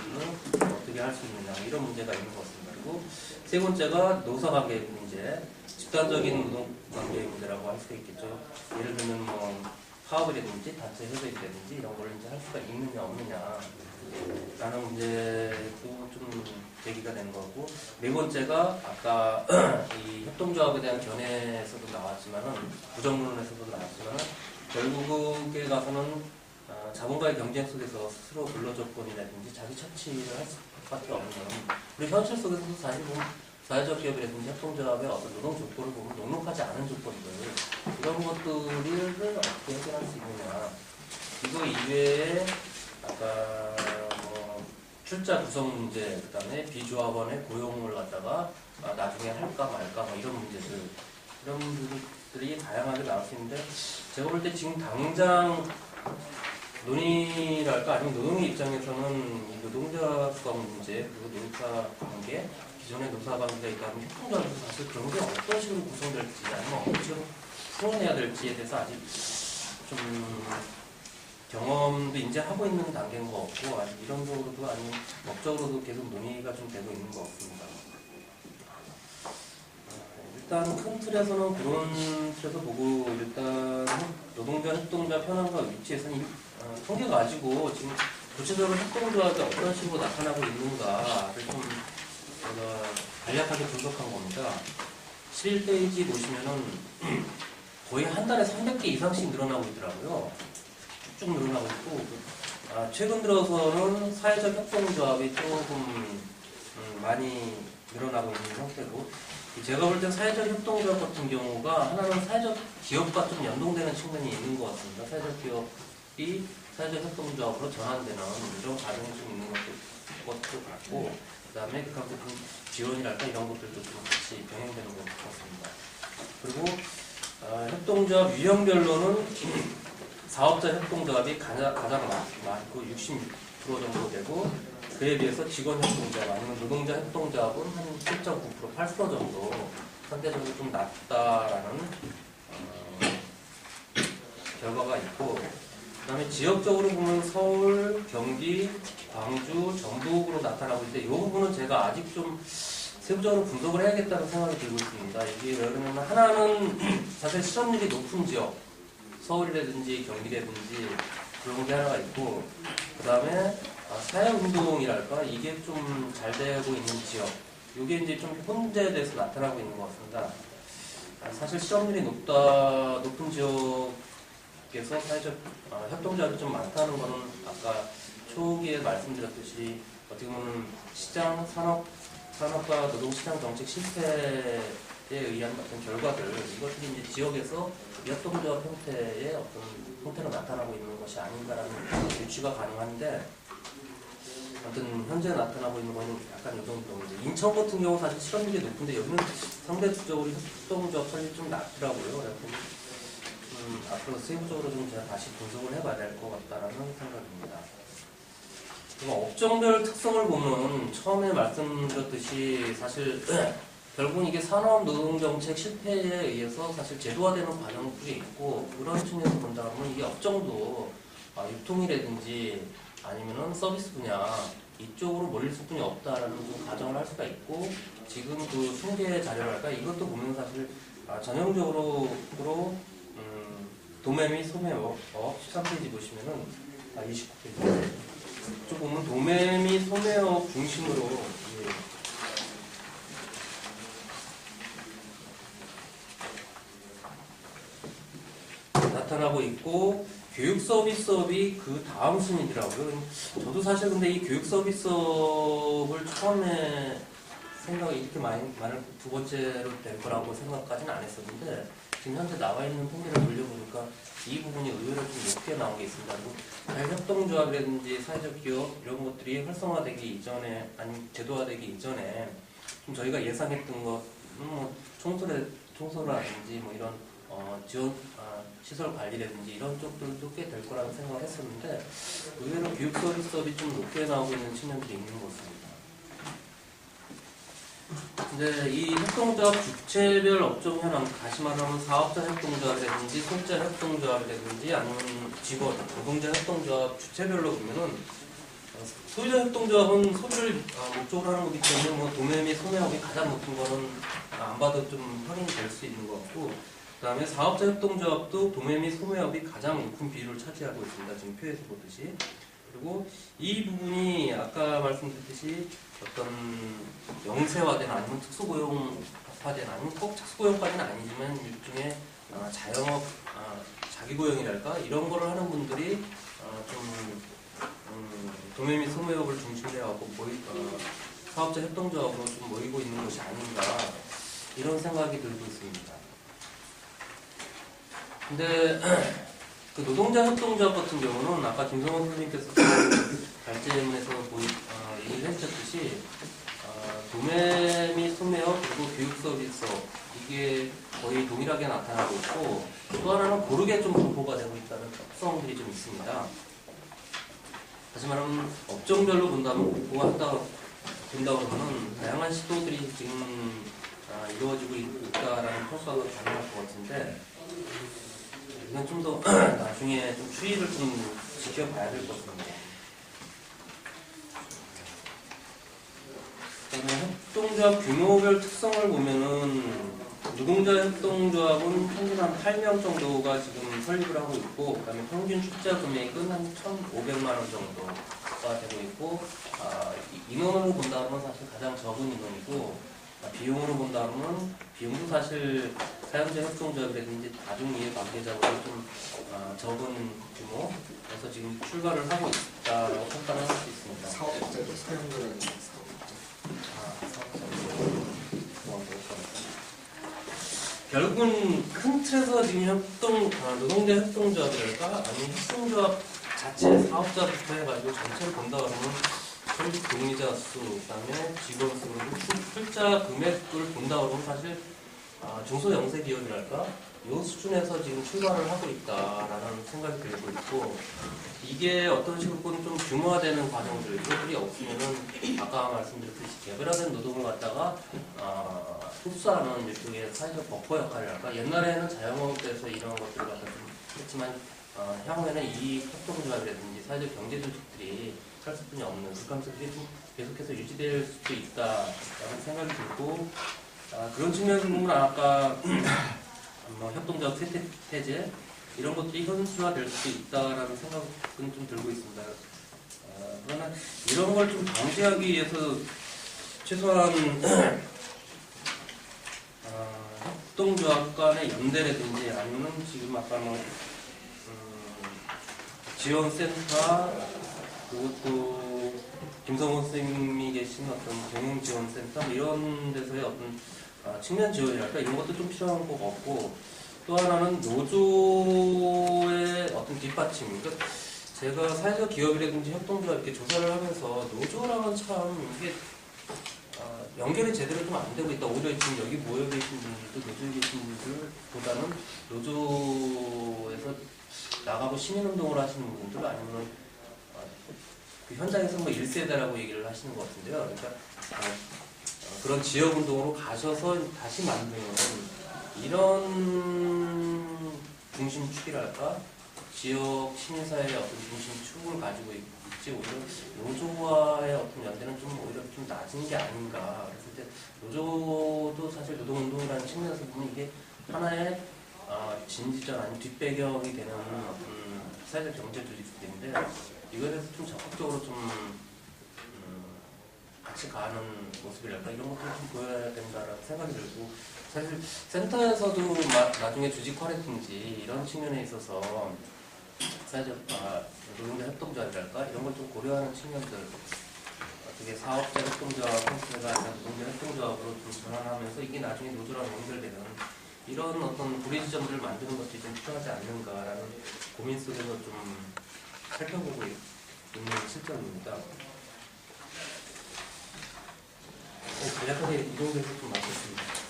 어떻게 할 수 있느냐 이런 문제가 있는 것 같습니다. 그리고 세 번째가 노사관계 문제, 집단적인 노동관계의 문제라고 할 수가 있겠죠. 예를 들면 뭐 파업이라든지 단체 협약이라든지 이런 걸 이제 할 수가 있느냐 없느냐 라는 문제도 좀 제기가 되는 거고, 네 번째가 아까 이 협동조합에 대한 견해에서도 나왔지만은 부정론에서도 나왔지만은 결국에 가서는 자본가의 경쟁 속에서 스스로 근로조건이라든지 자기 처치를 할 수밖에 없는, 우리 현실 속에서도 사실 보면 사회적 기업이라든지 협동조합의 어떤 노동 조건을 보면 녹록하지 않은 조건들, 이런 것들을 어떻게 해결할 수 있느냐. 이거 이외에 아까 뭐 출자 구성 문제, 그 다음에 비조합원의 고용을 갖다가 나중에 할까 말까 뭐 이런 문제들, 이런 문제들이 다양하게 나올 수 있는데, 제가 볼 때 지금 당장 논의랄까 아니면 노동의 입장에서는 이 노동자성 문제 그리고 노사 관계, 기존의 노사 관계가 있다면 협동조합에서 사실 그런 게 어떤 식으로 구성될지 아니면 어떤 식으로 풀어내야 될지에 대해서 아직 좀 경험도 이제 하고 있는 단계인 것 같고, 아직 이론적으로도 아니면 법적으로도 계속 논의가 좀 되고 있는 것 같습니다. 일단 큰 틀에서는 그런 틀에서 보고, 일단 노동자 협동자 편향과 위치에서는 통계 가지고 지금 구체적으로 협동조합이 어떤 식으로 나타나고 있는가를 좀 제가 간략하게 분석한 겁니다. 11페이지 보시면은 거의 한 달에 300개 이상씩 늘어나고 있더라고요. 쭉 늘어나고 있고, 최근 들어서는 사회적 협동조합이 조금 많이 늘어나고 있는 형태고, 제가 볼 때 사회적 협동조합 같은 경우가 하나는 사회적 기업과 좀 연동되는 측면이 있는 것 같습니다. 사회적 기업이 사회적 협동조합으로 전환되는 이런 과정이 좀 있는 것도 같고, 그 다음에 그 지원이랄까 이런 것들도 좀 같이 병행되는 것 같습니다. 그리고 협동조합 유형별로는 사업자 협동조합이 가장 많고 66% 정도 되고, 그에 비해서 직원 협동조합 아니면 노동자 협동조합은 한 7.9%, 8% 정도 상대적으로 좀 낮다라는 결과가 있고, 그 다음에 지역적으로 보면 서울, 경기, 광주, 전북으로 나타나고 있는데, 이 부분은 제가 아직 좀 세부적으로 분석을 해야겠다는 생각이 들고 있습니다. 이게 왜냐면 하나는 사실 실업률이 높은 지역, 서울이라든지 경기라든지 그런 게 하나가 있고, 그 다음에 사회운동이랄까 이게 좀 잘 되고 있는 지역, 이게 이제 좀 혼재돼서 나타나고 있는 것 같습니다. 사실 실업률이 높은 지역에서 사회적 협동조합이 좀 많다는 거는 아까 초기에 말씀드렸듯이 어떻게 보면 시장, 산업과 노동시장 정책 실패에 의한 어떤 결과들, 이것들이 이제 지역에서 협동조합 형태의 어떤 형태로 나타나고 있는 것이 아닌가라는 유추가 가능한데, 아무튼 현재 나타나고 있는 거는 약간 이 정도입니다. 인천 같은 경우 사실 실업률이 높은데 여기는 상대적으로 협동조합 설립이 좀 낮더라고요. 앞으로 세부적으로 좀 제가 다시 분석을 해봐야 될 것 같다라는 생각입니다. 그리고 업종별 특성을 보면 처음에 말씀드렸듯이 사실 결국은 이게 산업노동정책 실패에 의해서 사실 제도화되는 과정들이 있고, 그런 측면에서 본다면 이게 업종도 유통이라든지 아니면은 서비스 분야 이쪽으로 몰릴 수뿐이 없다라는 좀 가정을 할 수가 있고, 지금 그 통계 자료랄까 이것도 보면 사실 전형적으로 도매 및 소매업 13페이지 보시면은 29페이지 쪽 보면 도매 및 소매업 중심으로 나타나고 있고, 교육 서비스업이 그 다음 순위더라고요. 저도 사실 근데 이 교육 서비스업을 처음에 생각이 이렇게 많을 두 번째로 될 거라고 생각까지는 안 했었는데 지금 현재 나와 있는 통계를 돌려보니까 이 부분이 의외로 좀 높게 나온 게 있습니다. 그리고 자율협동조합이라든지 사회적 기업 이런 것들이 활성화되기 이전에 아니면 제도화되기 이전에 좀 저희가 예상했던 것은 뭐 청소라든지 뭐 이런 지원 시설 관리라든지 이런 쪽들도 꽤 될 거라고 생각을 했었는데 의외로 교육 서비스업이 좀 높게 나오고 있는 측면들이 있는 것 같습니다. 근데 이 협동조합 주체별 업종 현황, 다시 말하면 사업자 협동조합이라든지 소비자 협동조합이라든지 아니면 직원, 노동자 협동조합 주체별로 보면은 소비자 협동조합은 소비를 목적으로 하는 거기 때문에 뭐 도매 및 소매업이 가장 높은 거는 안 봐도 좀 확인이 될 수 있는 것 같고 그 다음에 사업자 협동조합도 도매 및 소매업이 가장 높은 비율을 차지하고 있습니다. 지금 표에서 보듯이. 그리고 이 부분이 아까 말씀드렸듯이 어떤 영세화된 아니면 특수고용화된 아니면 꼭 특수고용까지는 아니지만 일종의 자영업, 자기고용이랄까 이런 거를 하는 분들이 좀 도매 및 소매업을 중심으로 해갖고 사업자 협동조합으로 좀 모이고 있는 것이 아닌가 이런 생각이 들고 있습니다. 근데 그 노동자 협동조합 같은 경우는 아까 김성원 선생님께서 발제문에서 얘기를 해주셨듯이 도매 및 소매업 그리고 교육 서비스업 이게 거의 동일하게 나타나고 있고 또 하나는 고르게 좀 분포가 되고 있다는 특성들이 좀 있습니다. 다시 말하면 업종별로 본다면 그러면 다양한 시도들이 지금 이루어지고 있다라는 평가가 가능할 것 같은데 이건 좀 더 나중에 좀 추이를 좀 지켜봐야 될 것 같습니다. 협동조합 규모별 특성을 보면은 노동자 협동조합은 평균 한 8명 정도가 지금 설립을 하고 있고 그다음에 평균 출자 금액은 한 1,500만 원 정도가 되고 있고 인원으로 본다면 사실 가장 적은 인원이고 비용으로 본다면 비용도 사실 사용자 협동조합이라든지 다중이해 관계자보다 좀 적은 규모 그래서 지금 출발을 하고 있다고 평가를 할 수 있습니다. 사업자죠. 사용자를 결국은 큰 틀에서 지금 노동자 협동조합이랄까 아니면 협동조합 자체 사업자부터 해가지고 전체를 본다 그러면 설립 동의자 수, 그다음에 직원 수, 그리고 출자 금액을 본다 그러면 사실 중소영세 기업이랄까 이 수준에서 지금 출발을 하고 있다라는 생각이 들고 있고 이게 어떤 식으로 좀 규모화되는 과정들 이것들이 없으면은 아까 말씀드렸듯이 개별화된 노동을 갖다가 흡수하는 일종의 사회적 버퍼 역할을 할까 옛날에는 자영업에서 이런 것들을 갖다 좀 했지만 향후에는 이 협동조합이라든지 사회적 경제 조직들이 할 수뿐이 없는 불감성들이 좀 계속해서 유지될 수도 있다라는 생각이 들고 그런 측면에서 보면 아까 협동조합 폐쇄제 이런 것들이 현실화될 수도 있다라는 생각은 좀 들고 있습니다. 그러나 이런 걸 좀 방지하기 위해서 최소한 협동조합 간의 연대라든지 아니면 지금 아까 지원센터 그리고 또 김성호 선생님이 계신 어떤 경영지원센터 이런 데서의 어떤 측면 지원이랄까 이런 것도 좀 필요한 것 같고 또 하나는 노조의 어떤 뒷받침 그러니까 제가 사회적 기업이라든지 협동조합 이렇게 조사를 하면서 노조랑은 참 이게 연결이 제대로 좀 안 되고 있다. 오히려 지금 여기 모여 계신 분들도 노조에 계신 분들보다는 노조에서 나가고 시민운동을 하시는 분들 아니면 그 현장에서 뭐 1세대라고 얘기를 하시는 것 같은데요. 그러니까 그런 지역운동으로 가셔서 다시 만드는 이런 중심축이랄까 지역 시민사회의 어떤 중심축을 가지고 있지 오히려 노조와의 어떤 연대는 좀 오히려 좀 낮은 게 아닌가 그랬을 때 노조도 사실 노동운동이라는 측면에서 보면 이게 하나의 진지전 아니면 뒷배경이 되는 어떤 사회적 경제 조직들인데 이거에 대해서 좀 적극적으로 좀 같이 가는 모습이랄까 이런 것들을 좀 보여야 된다라는 생각이 들고 사실 센터에서도 나중에 조직화라든지 이런 측면에 있어서 노동자 협동조합이랄까 이런 걸 좀 고려하는 측면들, 어떻게 사업자 협동조합 형태가 아니라 노동자 협동조합으로 좀 전환하면서 이게 나중에 노조랑 연결되는 이런 어떤 고리 지점들을 만드는 것이 좀 필요하지 않는가라는 고민 속에서 좀 살펴보고 있는 실정입니다. 간략하게 이 정도에서 좀 마쳤습니다.